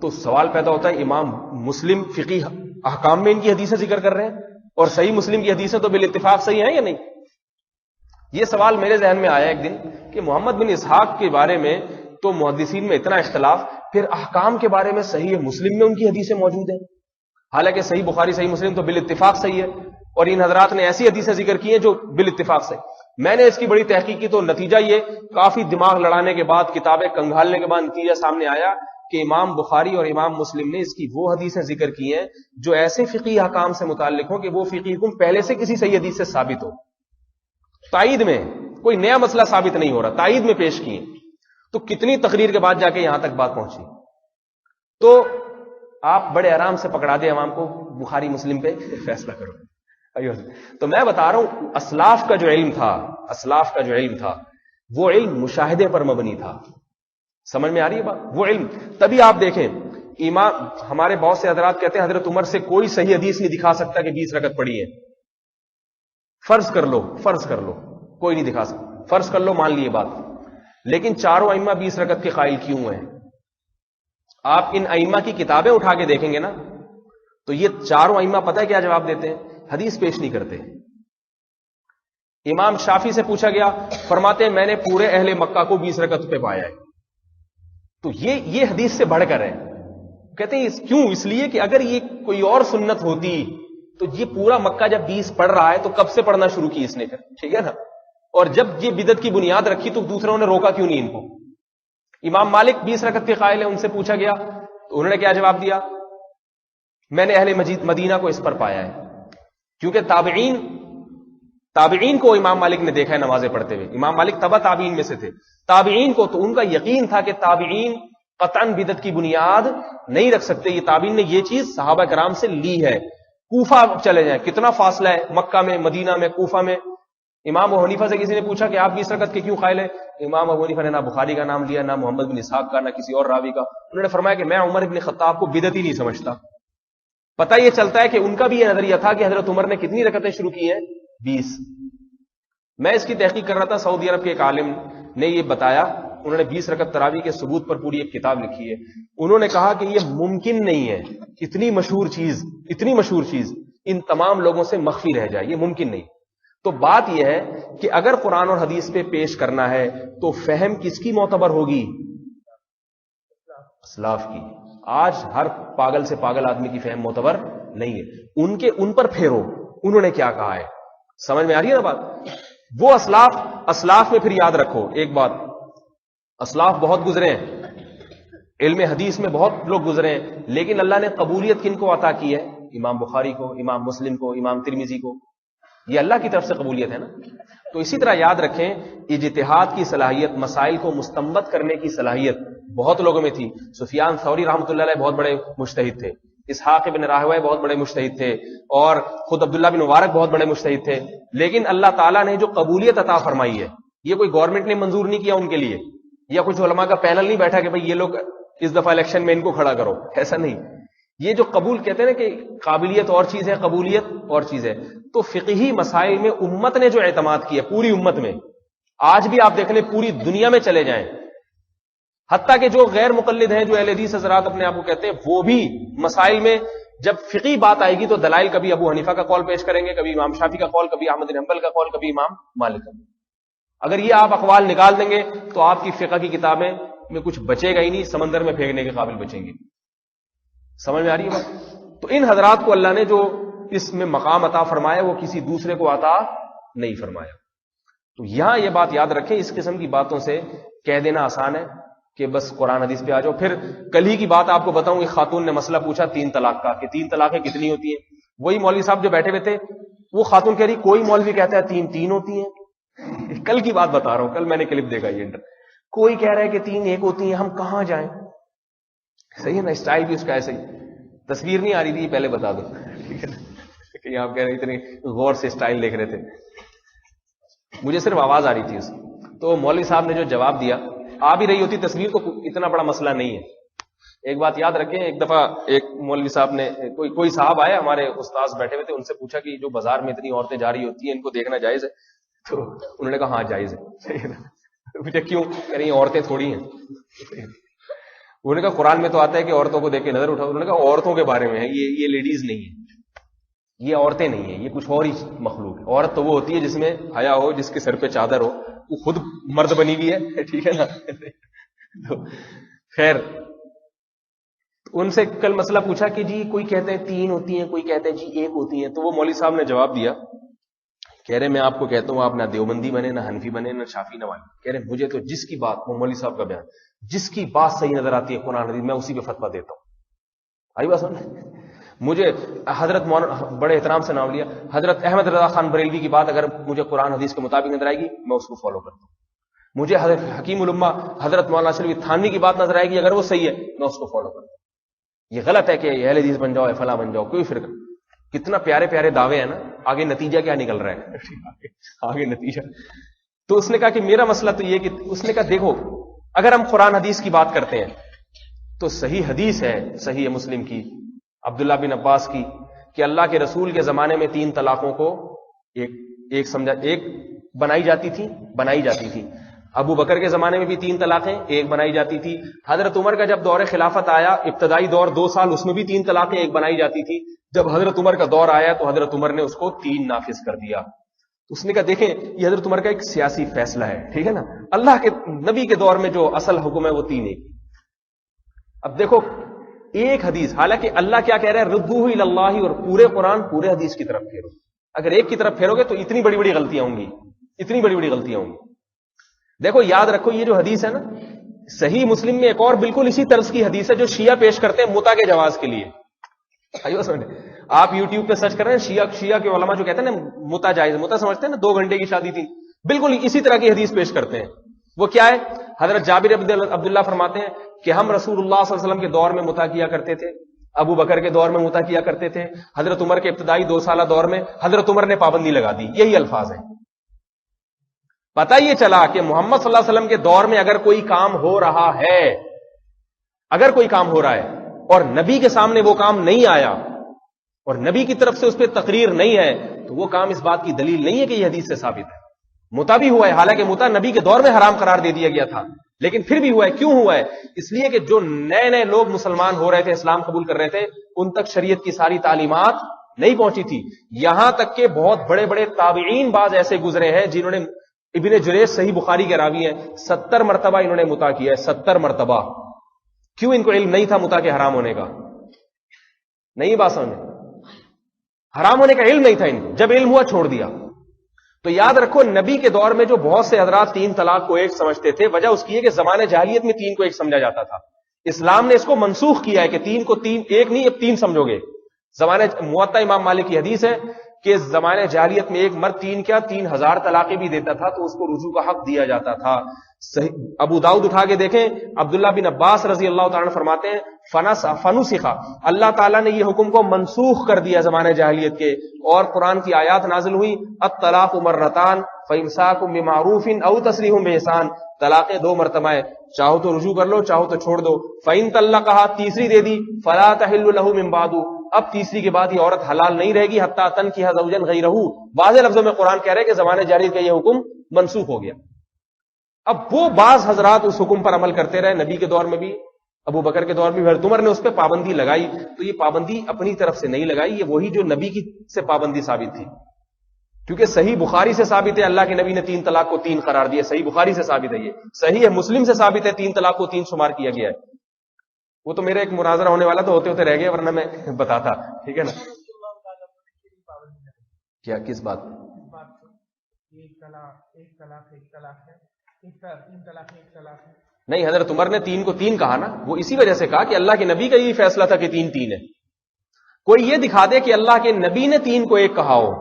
تو سوال پیدا ہوتا ہے، امام مسلم فقہی احکام میں ان کی حدیثیں ذکر کر رہے ہیں، اور صحیح مسلم کی حدیثیں تو بالاتفاق صحیح ہیں یا نہیں؟ یہ سوال میرے ذہن میں آیا ایک دن کہ محمد بن اسحاق کے بارے میں تو محدثین میں اتنا اختلاف، پھر احکام کے بارے میں صحیح مسلم میں ان کی حدیثیں موجود ہیں، حالانکہ صحیح بخاری صحیح مسلم تو بالاتفاق صحیح ہے، اور ان حضرات نے ایسی حدیثیں ذکر کی ہیں جو بالاتفاق صحیح. میں نے اس کی بڑی تحقیق کی تو نتیجہ یہ، کافی دماغ لڑانے کے بعد، کتابیں کنگھالنے کے بعد نتیجہ سامنے آیا کہ امام بخاری اور امام مسلم نے اس کی وہ حدیثیں ذکر کی ہیں جو ایسے فقہی احکام سے متعلق ہوں کہ وہ فقہی حکم پہلے سے کسی صحیح حدیث سے ثابت ہو. تائید میں کوئی نیا مسئلہ ثابت نہیں ہو رہا، تائید میں پیش کیے. تو کتنی تقریر کے بعد جا کے یہاں تک بات پہنچی. تو آپ بڑے آرام سے پکڑا دیں عوام کو، بخاری مسلم پہ فیصلہ کرو. تو میں بتا رہا ہوں اسلاف کا جو علم تھا وہ علم مشاہدے پر مبنی تھا. سمجھ میں آ رہی ہے بات؟ وہ علم تبھی آپ دیکھیں، امام ہمارے بہت سے حضرات کہتے ہیں حضرت عمر سے کوئی صحیح حدیث نہیں دکھا سکتا کہ 20 رکعت پڑھی ہے. فرض کر لو کوئی نہیں دکھا سکتا، فرض کر لو مان لیے بات، لیکن چاروں ائمہ 20 رکعت کے قائل کیوں ہیں؟ آپ ان ائمہ کی کتابیں اٹھا کے دیکھیں گے نا تو یہ چاروں ائمہ پتہ ہے کیا جواب دیتے ہیں؟ حدیث پیش نہیں کرتے. امام شافعی سے پوچھا گیا، فرماتے ہیں میں نے پورے اہل مکہ کو 20 رکعت پہ پایا ہے. تو یہ حدیث سے بڑھ کر ہے. کہتے ہیں کیوں؟ اس لیے کہ اگر یہ کوئی اور سنت ہوتی تو یہ پورا مکہ جب 20 پڑھ رہا ہے تو کب سے پڑھنا شروع کی اس نے پھر، ٹھیک ہے نا. اور جب یہ بدعت کی بنیاد رکھی تو دوسروں نے روکا کیوں نہیں ان کو؟ امام مالک 20 رکعت کے قائل ہیں، ان سے پوچھا گیا تو انہوں نے کیا جواب دیا؟ میں نے اہل مدینہ کو اس پر پایا ہے، کیونکہ تابعین کو امام مالک نے دیکھا ہے نمازیں پڑھتے ہوئے، امام مالک تبع تابعین میں سے تھے، تابعین کو تو ان کا یقین تھا کہ تابعین قطعاً بدعت کی بنیاد نہیں رکھ سکتے، یہ تابعین نے یہ چیز صحابہ کرام سے لی ہے۔ کوفہ چلے جائیں، کتنا فاصلہ ہے مکہ میں، مدینہ میں، کوفہ میں۔ امام ابو حنیفہ سے کسی نے پوچھا کہ آپ 20 رکعت کے کیوں قائل ہیں؟ امام ابو حنیفہ نے نہ بخاری کا نام لیا، نہ محمد بن اسحاق کا، نہ کسی اور راوی کا۔ انہوں نے فرمایا کہ میں عمر بن خطاب کو بدعتی نہیں سمجھتا۔ پتہ یہ چلتا ہے کہ ان کا بھی یہ نظریہ تھا کہ حضرت عمر نے کتنی رکعتیں شروع کی ہیں؟ 20۔ میں اس کی تحقیق کر رہا تھا، سعودی عرب کے ایک عالم نے یہ بتایا، انہوں نے 20 رکعت تراویح کے ثبوت پر پوری ایک کتاب لکھی ہے۔ انہوں نے کہا کہ یہ ممکن نہیں ہے اتنی مشہور چیز ان تمام لوگوں سے مخفی رہ جائے، یہ ممکن نہیں۔ تو بات یہ ہے کہ اگر قرآن اور حدیث پہ پیش کرنا ہے تو فہم کس کی معتبر ہوگی؟ اسلاف کی۔ آج ہر پاگل سے پاگل آدمی کی فہم معتبر نہیں ہے، ان پر پھیرو، انہوں نے کیا کہا ہے، سمجھ میں آ رہی ہے نا بات؟ وہ اسلاف میں پھر یاد رکھو ایک بات، اسلاف بہت گزرے ہیں، علم حدیث میں بہت لوگ گزرے ہیں، لیکن اللہ نے قبولیت کن کو عطا کی ہے؟ امام بخاری کو، امام مسلم کو، امام ترمذی کو، یہ اللہ کی طرف سے قبولیت ہے نا۔ تو اسی طرح یاد رکھیں، اجتہاد کی صلاحیت، مسائل کو مستنبط کرنے کی صلاحیت بہت لوگوں میں تھی۔ سفیان ثوری رحمۃ اللہ علیہ بہت بڑے مجتہد تھے، اسحاق بن راہویہ بہت بڑے مجتہد تھے، اور خود عبداللہ بن مبارک بہت بڑے مجتہد تھے، لیکن اللہ تعالیٰ نے جو قبولیت عطا فرمائی ہے، یہ کوئی گورنمنٹ نے منظور نہیں کیا ان کے لیے، یا کچھ علماء کا پینل نہیں بیٹھا کہ بھئی یہ لوگ اس دفعہ الیکشن میں ان کو کھڑا کرو، ایسا نہیں۔ یہ جو قبول کہتے ہیں نا کہ قابلیت اور چیز ہے، قبولیت اور چیز ہے، تو فقہی مسائل میں امت نے جو اعتماد کیا، پوری امت میں، آج بھی آپ دیکھ لیں پوری دنیا میں چلے جائیں، حتیٰ کہ جو غیر مقلد ہیں، جو اہل حدیث حضرات اپنے آپ کو کہتے ہیں، وہ بھی مسائل میں جب فقہی بات آئے گی تو دلائل کبھی ابو حنیفہ کا قول پیش کریں گے، کبھی امام شافعی کا قول، کبھی احمد بن حنبل کا قول، کبھی امام مالک کا۔ اگر یہ آپ اقوال نکال دیں گے تو آپ کی فقہ کی کتابیں میں کچھ بچے گا ہی نہیں، سمندر میں پھینکنے کے قابل بچیں گے۔ سمجھ میں آ رہی ہے بات؟ تو ان حضرات کو اللہ نے جو اس میں مقام عطا فرمایا وہ کسی دوسرے کو عطا نہیں فرمایا۔ تو یہاں یہ بات یاد رکھیں، اس قسم کی باتوں سے کہہ دینا آسان ہے کہ بس قرآن حدیث پہ آ جاؤ۔ پھر کل ہی کی بات آپ کو بتاؤں، ایک خاتون نے مسئلہ پوچھا 3 طلاق کا، کہ 3 طلاقیں کتنی ہوتی ہیں؟ وہی مولوی صاحب جو بیٹھے ہوئے تھے، وہ خاتون کہہ رہی کوئی مولوی کہتا ہے 3 ہوتی ہیں۔ کل کی بات بتا رہا ہوں، کل میں نے کلپ دیکھا یہ، کوئی کہہ رہا ہے کہ 3 1 ہوتی ہیں، ہم کہاں جائیں؟ صحیح ہے نا، اسٹائل بھی اس کا ایسا ہی، تصویر نہیں آ رہی تھی پہلے بتا دو، ٹھیک ہے نا، کہ آپ کہہ رہے اتنے غور سے اسٹائل دیکھ رہے تھے، مجھے صرف آواز آ رہی تھی اس کی۔ تو مولوی صاحب نے جو جواب دیا، آ بھی رہی ہوتی تصویر تو اتنا بڑا مسئلہ نہیں ہے۔ ایک بات یاد رکھیں، ایک دفعہ ایک مولوی صاحب نے، کوئی صاحب آئے، ہمارے استاذ بیٹھے ہوئے تھے، ان سے پوچھا کہ جو بازار میں اتنی عورتیں جا رہی ہوتی ہیں ان کو دیکھنا جائز ہے؟ تو انہوں نے کہا ہاں جائز ہے۔ مجھے کیوں کہ نہیں عورتیں تھوڑی ہیں؟ انہوں نے کہا قرآن میں تو آتا ہے کہ عورتوں کو دیکھ کے نظر اٹھاؤ۔ انہوں نے کہا عورتوں کے بارے میں ہے، یہ لیڈیز نہیں ہے، یہ عورتیں نہیں ہیں، یہ کچھ اور ہی مخلوق ہے۔ عورت تو وہ ہوتی ہے جس میں حیا ہو، جس کے سر پہ چادر ہو، وہ خود مرد بنی ہوئی ہے، ٹھیک ہے نا۔ تو خیر، ان سے کل مسئلہ پوچھا کہ جی کوئی کہتے ہیں 3 ہوتی ہیں، کوئی کہتے ہیں جی 1 ہوتی ہیں۔ تو وہ مولوی صاحب نے جواب دیا، کہہ رہے میں آپ کو کہتا ہوں آپ نہ دیوبندی بنے، نہ حنفی بنے، نہ شافعی نہ مالکی۔ کہہ رہے مجھے تو جس کی بات، وہ مولوی صاحب کا بیان، جس کی بات صحیح نظر آتی ہے قرآن حدیث، میں اسی پہ فتویٰ دیتا ہوں۔ آئی بات سمجھ؟ مجھے حضرت بڑے احترام سے نام لیا، حضرت احمد رضا خان بریلوی کی بات اگر مجھے قرآن حدیث کے مطابق نظر آئے گی میں اس کو فالو کرتا ہوں۔ مجھے حضرت حکیم الامہ حضرت مولانا شریف تھانوی کی بات نظر آئے گی، اگر وہ صحیح ہے میں اس کو فالو کرتا ہوں۔ یہ غلط ہے کہ اہل حدیث بن جاؤ، فلاں بن جاؤ، کوئی فرق نہیں۔ کتنا پیارے پیارے دعوے ہیں نا، آگے نتیجہ کیا نکل رہا ہے؟ آگے نتیجہ۔ تو اس نے کہا کہ میرا مسئلہ تو یہ کہ اس نے کہا دیکھو اگر ہم قرآن حدیث کی بات کرتے ہیں تو صحیح حدیث ہے، صحیح مسلم کی، عبداللہ بن عباس کی، کہ اللہ کے رسول کے زمانے میں 3 طلاقوں کو ایک بنائی جاتی تھی۔ ابو بکر کے زمانے میں بھی 3 طلاقیں ایک بنائی جاتی تھی۔ حضرت عمر کا جب دور خلافت آیا، ابتدائی دور 2 سال، اس میں بھی 3 طلاقیں ایک بنائی جاتی تھی۔ جب حضرت عمر کا دور آیا تو حضرت عمر نے اس کو 3 نافذ کر دیا۔ اس نے کہا دیکھیں یہ حضرت عمر کا ایک سیاسی فیصلہ ہے، ٹھیک ہے نا، اللہ کے نبی کے دور میں جو اصل حکم ہے وہ 3 ایک۔ اب دیکھو ایک حدیث، حالانکہ اللہ کیا کہہ رہا ہے، ردوہ الی اللہ، اور پورے قرآن پورے حدیث کی طرف پھیرو۔ اگر ایک کی طرف پھیرو گے تو اتنی بڑی بڑی غلطیاں ہوں گی، اتنی بڑی بڑی غلطیاں ہوں گی۔ دیکھو یاد رکھو یہ جو حدیث ہے نا، صحیح مسلم میں ایک اور بالکل اسی طرز کی حدیث ہے جو شیعہ پیش کرتے ہیں متا کے جواز کے لیے. آپ یوٹیوب پہ سرچ کر رہے ہیں شیعہ کے علماء جو کہتے ہیں نا متا جائز, متا سمجھتے ہیں نا 2 گھنٹے کی شادی تھی, بالکل اسی طرح کی حدیث پیش کرتے ہیں. وہ کیا ہے؟ حضرت جابر عبداللہ فرماتے ہیں کہ ہم رسول اللہ صلی اللہ علیہ وسلم کے دور میں متا کیا کرتے تھے, ابو بکر کے دور میں متا کیا کرتے تھے, حضرت عمر کے ابتدائی 2 سالہ دور میں حضرت عمر نے پابندی لگا دی. یہی الفاظ ہیں. پتہ یہ چلا کہ محمد صلی اللہ علیہ وسلم کے دور میں اگر کوئی کام ہو رہا ہے, اگر کوئی کام ہو رہا ہے اور نبی کے سامنے وہ کام نہیں آیا اور نبی کی طرف سے اس پہ تقریر نہیں ہے, تو وہ کام اس بات کی دلیل نہیں ہے کہ یہ حدیث سے ثابت ہے. متا بھی ہوا ہے, حالانکہ متا نبی کے دور میں حرام قرار دے دیا گیا تھا, لیکن پھر بھی ہوا ہے. کیوں ہوا ہے؟ اس لیے کہ جو نئے نئے لوگ مسلمان ہو رہے تھے, اسلام قبول کر رہے تھے, ان تک شریعت کی ساری تعلیمات نہیں پہنچی تھی. یہاں تک کہ بہت بڑے بڑے تابعین بعض ایسے گزرے ہیں جنہوں نے, ابن جریج صحیح بخاری کے راوی ہیں, 70 مرتبہ انہوں نے متا کیا ہے, 70 مرتبہ. کیوں؟ ان کو علم نہیں تھا متا کے حرام ہونے کا. نہیں بات سمجھ, حرام ہونے کا علم نہیں تھا ان کو, جب علم ہوا چھوڑ دیا. تو یاد رکھو نبی کے دور میں جو بہت سے حضرات 3 طلاق کو ایک سمجھتے تھے, وجہ اس کی ہے کہ زمانے جاہلیت میں 3 کو ایک سمجھا جاتا تھا. اسلام نے اس کو منسوخ کیا ہے کہ 3 کو 3 ایک نہیں, اب 3 سمجھو گے. زمانے موطا امام مالک کی حدیث ہے کہ زمانے جاہلیت میں ایک مرد 3000 طلاقیں بھی دیتا تھا تو اس کو رجوع کا حق دیا جاتا تھا. ابو داؤد اٹھا کے دیکھیں, عبداللہ بن عباس رضی اللہ تعالیٰ فرماتے ہیں فنسخ, اللہ تعالیٰ نے یہ حکم کو منسوخ کر دیا زمانے جاہلیت کے, اور قرآن کی آیات نازل ہوئی, الطلاق مرتان فامساک بمعروف او تسریح باحسان, طلاقیں 2 مرتبہ ہیں, چاہو تو رجوع کر لو, چاہو تو چھوڑ دو. فإن طلقها, تیسری دے دی, فلا تحل له من بعد, اب تیسری کے بعد یہ عورت حلال نہیں رہے گی حتی تنکح زوجا غیرہ. واضح لفظوں میں قرآن کہہ رہے کہ زمانے جاہلیت کا یہ حکم منسوخ ہو گیا. اب وہ بعض حضرات اس حکم پر عمل کرتے رہے, نبی کے دور میں بھی, ابو بکر کے دور میں بھی, حضرت عمر نے اس پہ پابندی لگائی. تو یہ پابندی اپنی طرف سے نہیں لگائی, یہ وہی جو نبی کی سے پابندی ثابت تھی. کیونکہ صحیح بخاری سے ثابت ہے اللہ کے نبی نے 3 طلاق کو 3 قرار دیا, صحیح بخاری سے ثابت ہے. یہ صحیح ہے مسلم سے ثابت ہے 3 طلاق کو 3 شمار کیا گیا ہے. وہ تو میرا ایک مناظرہ ہونے والا تو ہوتے ہوتے رہ گیا, ورنہ میں بتاتا. ٹھیک ہے نا. کیا کس بات؟ نہیں, حضرت عمر نے 3 کو 3 کہا نا, وہ اسی وجہ سے کہا کہ اللہ کے نبی کا یہ فیصلہ تھا کہ 3 ہے. کوئی یہ دکھا دے کہ اللہ کے نبی نے 3 کو 1 کہا ہو,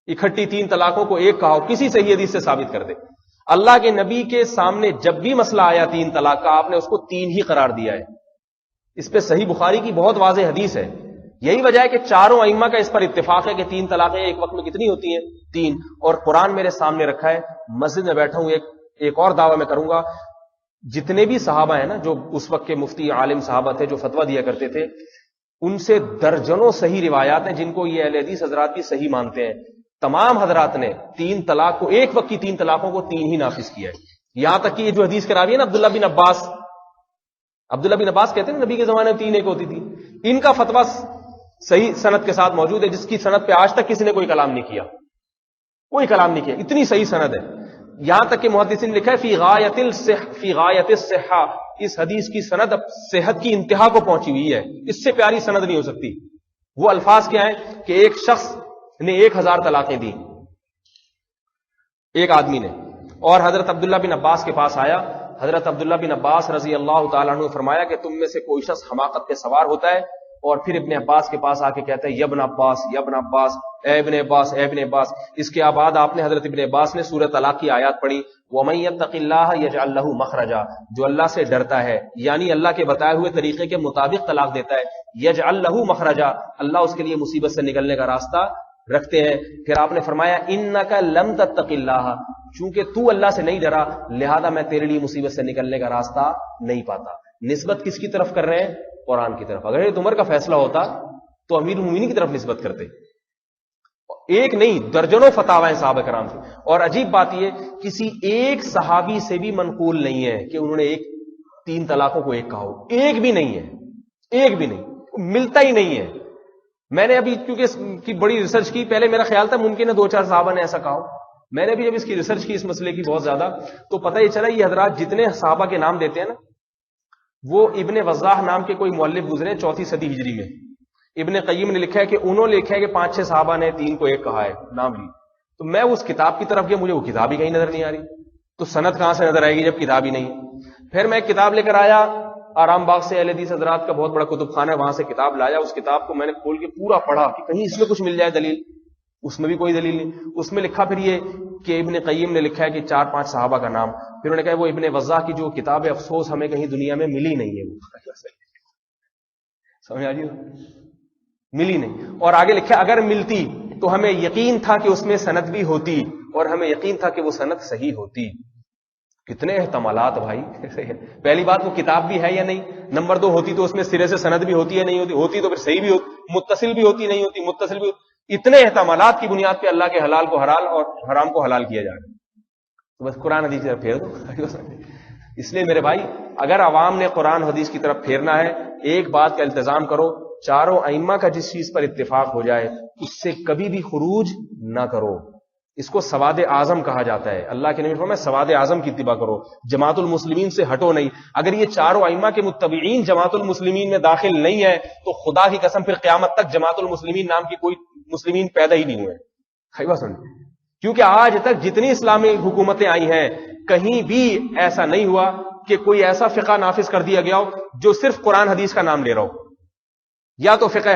اکٹھی 3 طلاقوں کو 1 کہا ہو, کسی صحیح حدیث سے ثابت کر دے. اللہ کے نبی کے سامنے جب بھی مسئلہ آیا 3 طلاق کا, آپ نے اس کو 3 ہی قرار دیا ہے. اس پہ صحیح بخاری کی بہت واضح حدیث ہے. یہی وجہ ہے کہ چاروں ائمہ کا اس پر اتفاق ہے کہ 3 طلاقیں ایک وقت میں کتنی ہوتی ہیں؟ 3. اور قرآن میرے سامنے رکھا ہے, مسجد میں بیٹھا ہوں, ایک اور دعویٰ میں کروں گا, جتنے بھی صحابہ ہیں نا جو اس وقت کے مفتی عالم صحابہ تھے جو فتویٰ دیا کرتے تھے, ان سے درجنوں صحیح روایات ہیں جن کو یہ اہل حدیث حضرات بھی صحیح مانتے ہیں. تمام حضرات نے 3 طلاق کو, ایک وقت کی 3 طلاقوں کو 3 ہی نافذ کیا ہے. یہاں تک کہ یہ جو حدیث کے راوی ہے نا عبداللہ بن عباس کہتے ہیں نبی کے زمانے میں 3 ایک ہوتی تھی, ان کا فتویٰ صحیح سند کے ساتھ موجود ہے, جس کی سند پہ آج تک کسی نے کوئی کلام نہیں کیا, کوئی کلام نہیں کیا, اتنی صحیح سند ہے. یہاں تک کہ محدثین نے لکھا ہے فی غایت الصحہ, اس حدیث کی سند اب صحت کی انتہا کو پہنچی ہوئی ہے, اس سے پیاری سند نہیں ہو سکتی. وہ الفاظ کیا ہیں کہ ایک شخص نے 1000 طلاقیں دی, ایک آدمی نے, اور حضرت عبداللہ بن عباس کے پاس آیا. حضرت عبداللہ بن عباس رضی اللہ تعالیٰ عنہ نے فرمایا کہ تم میں سے کوئی شخص حماقت پہ سوار ہوتا ہے, اور پھر ابن عباس کے پاس آ کے کہتا ہے ابن عباس, اے ابن عباس, اے ابن عباس. اس کے بعد آپ نے حضرت ابن عباس نے سورۃ طلاق کی آیات پڑھی, وَمَن يَتَّقِ اللَّهَ يَجْعَل لَّهُ مَخْرَجًا, جو اللہ سے ڈرتا ہے یعنی اللہ کے بتائے ہوئے طریقے کے مطابق طلاق دیتا ہے, يَجْعَل لَّهُ مَخْرَجًا, اللہ اس کے لیے مصیبت سے نکلنے کا راستہ رکھتے ہیں. پھر آپ نے فرمایا اِنَّكَ لَمْ تَتَّقِ اللَّهَ, چونکہ تو اللہ سے نہیں ڈرا لہذا میں تیرے لیے مصیبت سے نکلنے کا راستہ نہیں پاتا. نسبت کس کی طرف کر رہے ہیں؟ قرآن کی طرف. اگر یہ عمر کا فیصلہ ہوتا تو امیر المومنین کی طرف نسبت کرتے. ایک نہیں, درجنوں فتاوی صحابہ کرام سے. اور عجیب بات یہ, کسی ایک صحابی سے بھی منقول نہیں ہے کہ انہوں نے 3 طلاقوں کو 1 کہا ہو, ایک بھی نہیں ہے, ایک بھی نہیں, ملتا ہی نہیں ہے. میں نے ابھی کیونکہ اس کی بڑی ریسرچ کی, پہلے میرا خیال تھا ممکن ہے 2-4 صحابہ نے ایسا کہا ہو. میں نے بھی جب اس کی ریسرچ کی اس مسئلے کی بہت زیادہ, تو پتہ یہ چلا یہ حضرات جتنے صحابہ کے نام دیتے ہیں نا, وہ ابن وضاح نام کے کوئی مؤلف گزرے 4 صدی ہجری میں. ابن قیم نے لکھا ہے کہ انہوں نے لکھا ہے کہ 5-6 صحابہ نے 3 کو 1 کہا ہے, نام لی. تو میں اس کتاب کی طرف گیا, مجھے وہ کتاب ہی کہیں نظر نہیں آ رہی. تو سند کہاں سے نظر آئے گی جب کتاب ہی نہیں. پھر میں ایک کتاب لے کر آیا آرام باغ سے، اہل حدیث حضرات کا بہت بڑا کتب خانہ ہے، وہاں سے کتاب لایا. اس کتاب کو میں نے کھول کے پورا پڑھا کہ کہیں اس میں کچھ مل جائے دلیل. اس میں بھی کوئی دلیل نہیں. اس میں لکھا پھر یہ کہ ابن قیم نے لکھا ہے کہ 4-5 صحابہ کا نام. پھر انہوں نے کہا وہ ابن وضاح کی جو کتاب ہے افسوس ہمیں کہیں دنیا میں ملی نہیں ہے. وہ سمجھ آ رہی ملی نہیں. اور آگے لکھا اگر ملتی تو ہمیں یقین تھا کہ اس میں سند بھی ہوتی اور ہمیں یقین تھا کہ وہ سند صحیح ہوتی. کتنے احتمالات بھائی. پہلی بات وہ کتاب بھی ہے یا نہیں. نمبر 2 ہوتی تو اس میں سرے سے سند بھی ہوتی ہے نہیں ہوتی. ہوتی تو پھر صحیح بھی ہوتی، متصل بھی ہوتی نہیں ہوتی، متصل بھی ہوتی. اتنے احتمالات کی بنیاد پہ اللہ کے حلال کو حلال اور حرام کو حلال کیا جا رہا ہے. تو بس قرآن حدیث کی طرف پھیر دو. اس لیے میرے بھائی اگر عوام نے قرآن حدیث کی طرف پھیرنا ہے، ایک بات کا التزام کرو، چاروں ائمہ کا جس چیز پر اتفاق ہو جائے اس سے کبھی بھی خروج نہ کرو. اس کو سواد اعظم کہا جاتا ہے. اللہ کے نبی فرمایا سواد اعظم کی اتباع کرو، جماعت المسلمین سے ہٹو نہیں. اگر یہ چاروں ائمہ کے متبعین جماعت المسلمین میں داخل نہیں ہے تو خدا کی قسم پھر قیامت تک جماعت المسلمین نام کی کوئی مسلمین پیدا ہی نہیں ہوئے. کیونکہ آج تک جتنی اسلامی حکومتیں آئی ہیں کہیں بھی ایسا نہیں ہوا کہ کوئی ایسا فقہ نافذ کر دیا گیا ہو جو صرف قرآن حدیث کا نام لے رہا ہو. یا تو فقہ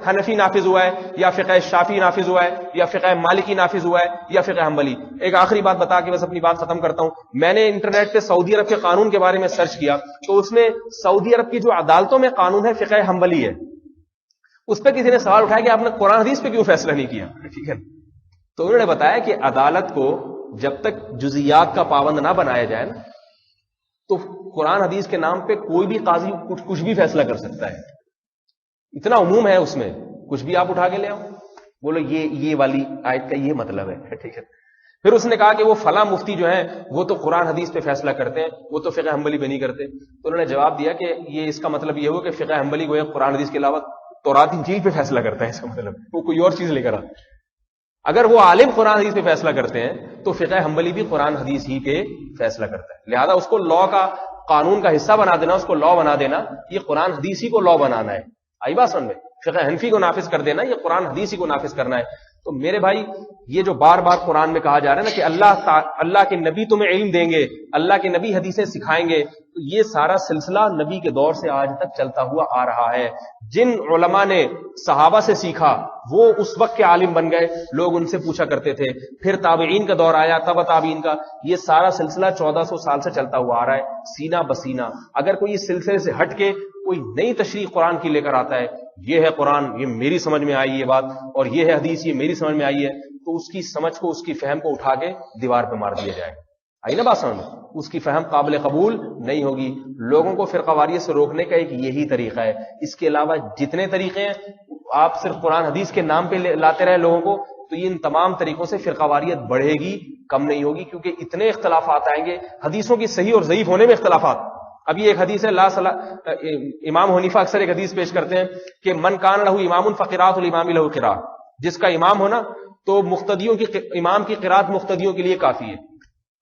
حنفی نافذ ہوا ہے، یا فقہ شافعی نافذ ہوا ہے، یا فقہ مالکی نافذ ہوا ہے، یا فقہ حنبلی. ایک آخری بات بتا کے بس اپنی بات ختم کرتا ہوں. میں نے انٹرنیٹ پہ سعودی عرب کے قانون کے بارے میں سرچ کیا تو اس میں سعودی عرب کی جو عدالتوں میں قانون ہے فقہ حنبلی ہے. اس پہ کسی نے سوال اٹھایا کہ آپ نے قرآن حدیث پہ کیوں فیصلہ نہیں کیا؟ ٹھیک ہے، تو انہوں نے بتایا کہ عدالت کو جب تک جزیات کا پابند نہ بنایا جائے نا تو قرآن حدیث کے نام پہ کوئی بھی قاضی کچھ بھی فیصلہ کر سکتا ہے. اتنا عموم ہے اس میں، کچھ بھی آپ اٹھا کے لے آؤ، بولو یہ والی آیت کا یہ مطلب ہے. ٹھیک ہے. پھر اس نے کہا کہ وہ فلاں مفتی جو ہیں وہ تو قرآن حدیث پہ فیصلہ کرتے ہیں، وہ تو فقہ حنبلی پہ نہیں کرتے. تو انہوں نے جواب دیا کہ یہ اس کا مطلب یہ ہوا کہ فقہ حنبلی کو قرآن حدیث کے علاوہ تورات انجیل پہ فیصلہ کرتا ہے. اس کا مطلب وہ کوئی اور چیز لے کر آتا. اگر وہ عالم قرآن حدیث پہ فیصلہ کرتے ہیں تو فقہ حنبلی بھی قرآن حدیث ہی پہ فیصلہ کرتا ہے. لہذا اس کو لا کا قانون کا حصہ بنا دینا، اس کو لا بنا دینا، یہ قرآن حدیث ہی کو لا بنانا ہے. آئی بات سمجھ میں؟ فقہ حنفی کو نافذ کر دینا، یہ قرآن حدیث ہی کو نافذ کرنا ہے. تو میرے بھائی یہ جو بار بار قرآن میں کہا جا رہا ہے نا کہ اللہ کے نبی تمہیں علم دیں گے، اللہ کے نبی حدیثیں سکھائیں گے، تو یہ سارا سلسلہ نبی کے دور سے آج تک چلتا ہوا آ رہا ہے. جن علماء نے صحابہ سے سیکھا وہ اس وقت کے عالم بن گئے، لوگ ان سے پوچھا کرتے تھے. پھر تابعین کا دور آیا، تبع تابعین کا. یہ سارا سلسلہ 1400 سال سے چلتا ہوا آ رہا ہے سینہ بسینہ. اگر کوئی اس سلسلے سے ہٹ کے کوئی نئی تشریح قرآن کی لے کر آتا ہے، یہ ہے قرآن، یہ میری سمجھ میں آئی یہ بات، اور یہ ہے حدیث، یہ میری سمجھ میں آئی ہے، تو اس کی سمجھ کو، اس کی فہم کو اٹھا کے دیوار پہ مار دیا جائے گا. آئی نا بات سمجھ میں؟ اس کی فہم قابل قبول نہیں ہوگی. لوگوں کو فرقہ واریت سے روکنے کا ایک یہی طریقہ ہے. اس کے علاوہ جتنے طریقے ہیں آپ صرف قرآن حدیث کے نام پہ لاتے رہے لوگوں کو، تو یہ ان تمام طریقوں سے فرقہ واریت بڑھے گی، کم نہیں ہوگی. کیونکہ اتنے اختلافات آئیں گے، حدیثوں کی صحیح اور ضعیف ہونے میں اختلافات. اب یہ ایک حدیث ہے امام حنیفہ اکثر ایک حدیث پیش کرتے ہیں کہ من کان لہ امام فقراۃ الامام لہ قراءۃ، جس کا امام ہونا تو مقتدیوں کی امام کی قراءت مقتدیوں کے لیے کافی ہے.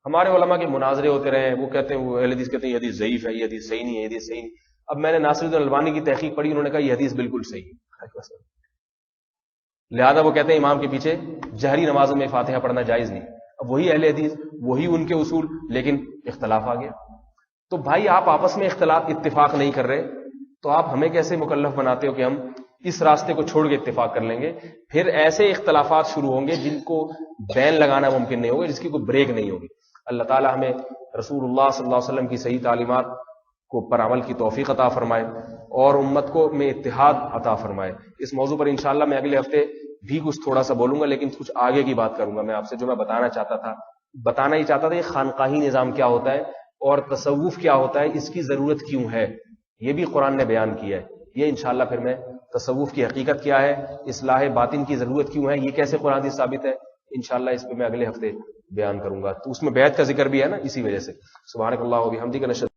ہمارے علماء کے مناظرے ہوتے رہے، وہ کہتے ہیں، وہ اہل حدیث کہتے ہیں یہ حدیث ضعیف ہے، یہ حدیث صحیح نہیں ہے، یہ حدیث صحیح نہیں. اب میں نے ناصر الدین البانی کی تحقیق پڑھی، انہوں نے کہا یہ حدیث بالکل صحیح ہے. لہذا وہ کہتے ہیں امام کے پیچھے جہری نمازوں میں فاتحہ پڑھنا جائز نہیں. اب وہی اہل حدیث، وہی ان کے اصول، لیکن اختلاف آ گیا. تو بھائی آپ آپس میں اتفاق نہیں کر رہے تو آپ ہمیں کیسے مکلف بناتے ہو کہ ہم اس راستے کو چھوڑ کے اتفاق کر لیں گے؟ پھر ایسے اختلافات شروع ہوں گے جن کو بین لگانا ممکن نہیں ہوگا، جس کی کوئی بریک نہیں ہوگی. اللہ تعالی ہمیں رسول اللہ صلی اللہ علیہ وسلم کی صحیح تعلیمات کو پر عمل کی توفیق عطا فرمائے اور امت کو میں اتحاد عطا فرمائے. اس موضوع پر انشاءاللہ میں اگلے ہفتے بھی کچھ تھوڑا سا بولوں گا، لیکن کچھ آگے کی بات کروں گا. میں آپ سے جو میں بتانا ہی چاہتا تھا یہ خانقاہی نظام کیا ہوتا ہے اور تصوف کیا ہوتا ہے، اس کی ضرورت کیوں ہے، یہ بھی قرآن نے بیان کیا ہے. یہ انشاءاللہ پھر میں تصوف کی حقیقت کیا ہے، اصلاح باطن کی ضرورت کیوں ہے، یہ کیسے قرآن سے ثابت ہے، انشاءاللہ اس پہ میں اگلے ہفتے بیان کروں گا. تو اس میں بیعت کا ذکر بھی ہے نا، اسی وجہ سے. سبحانک اللہ و بحمدک نشہد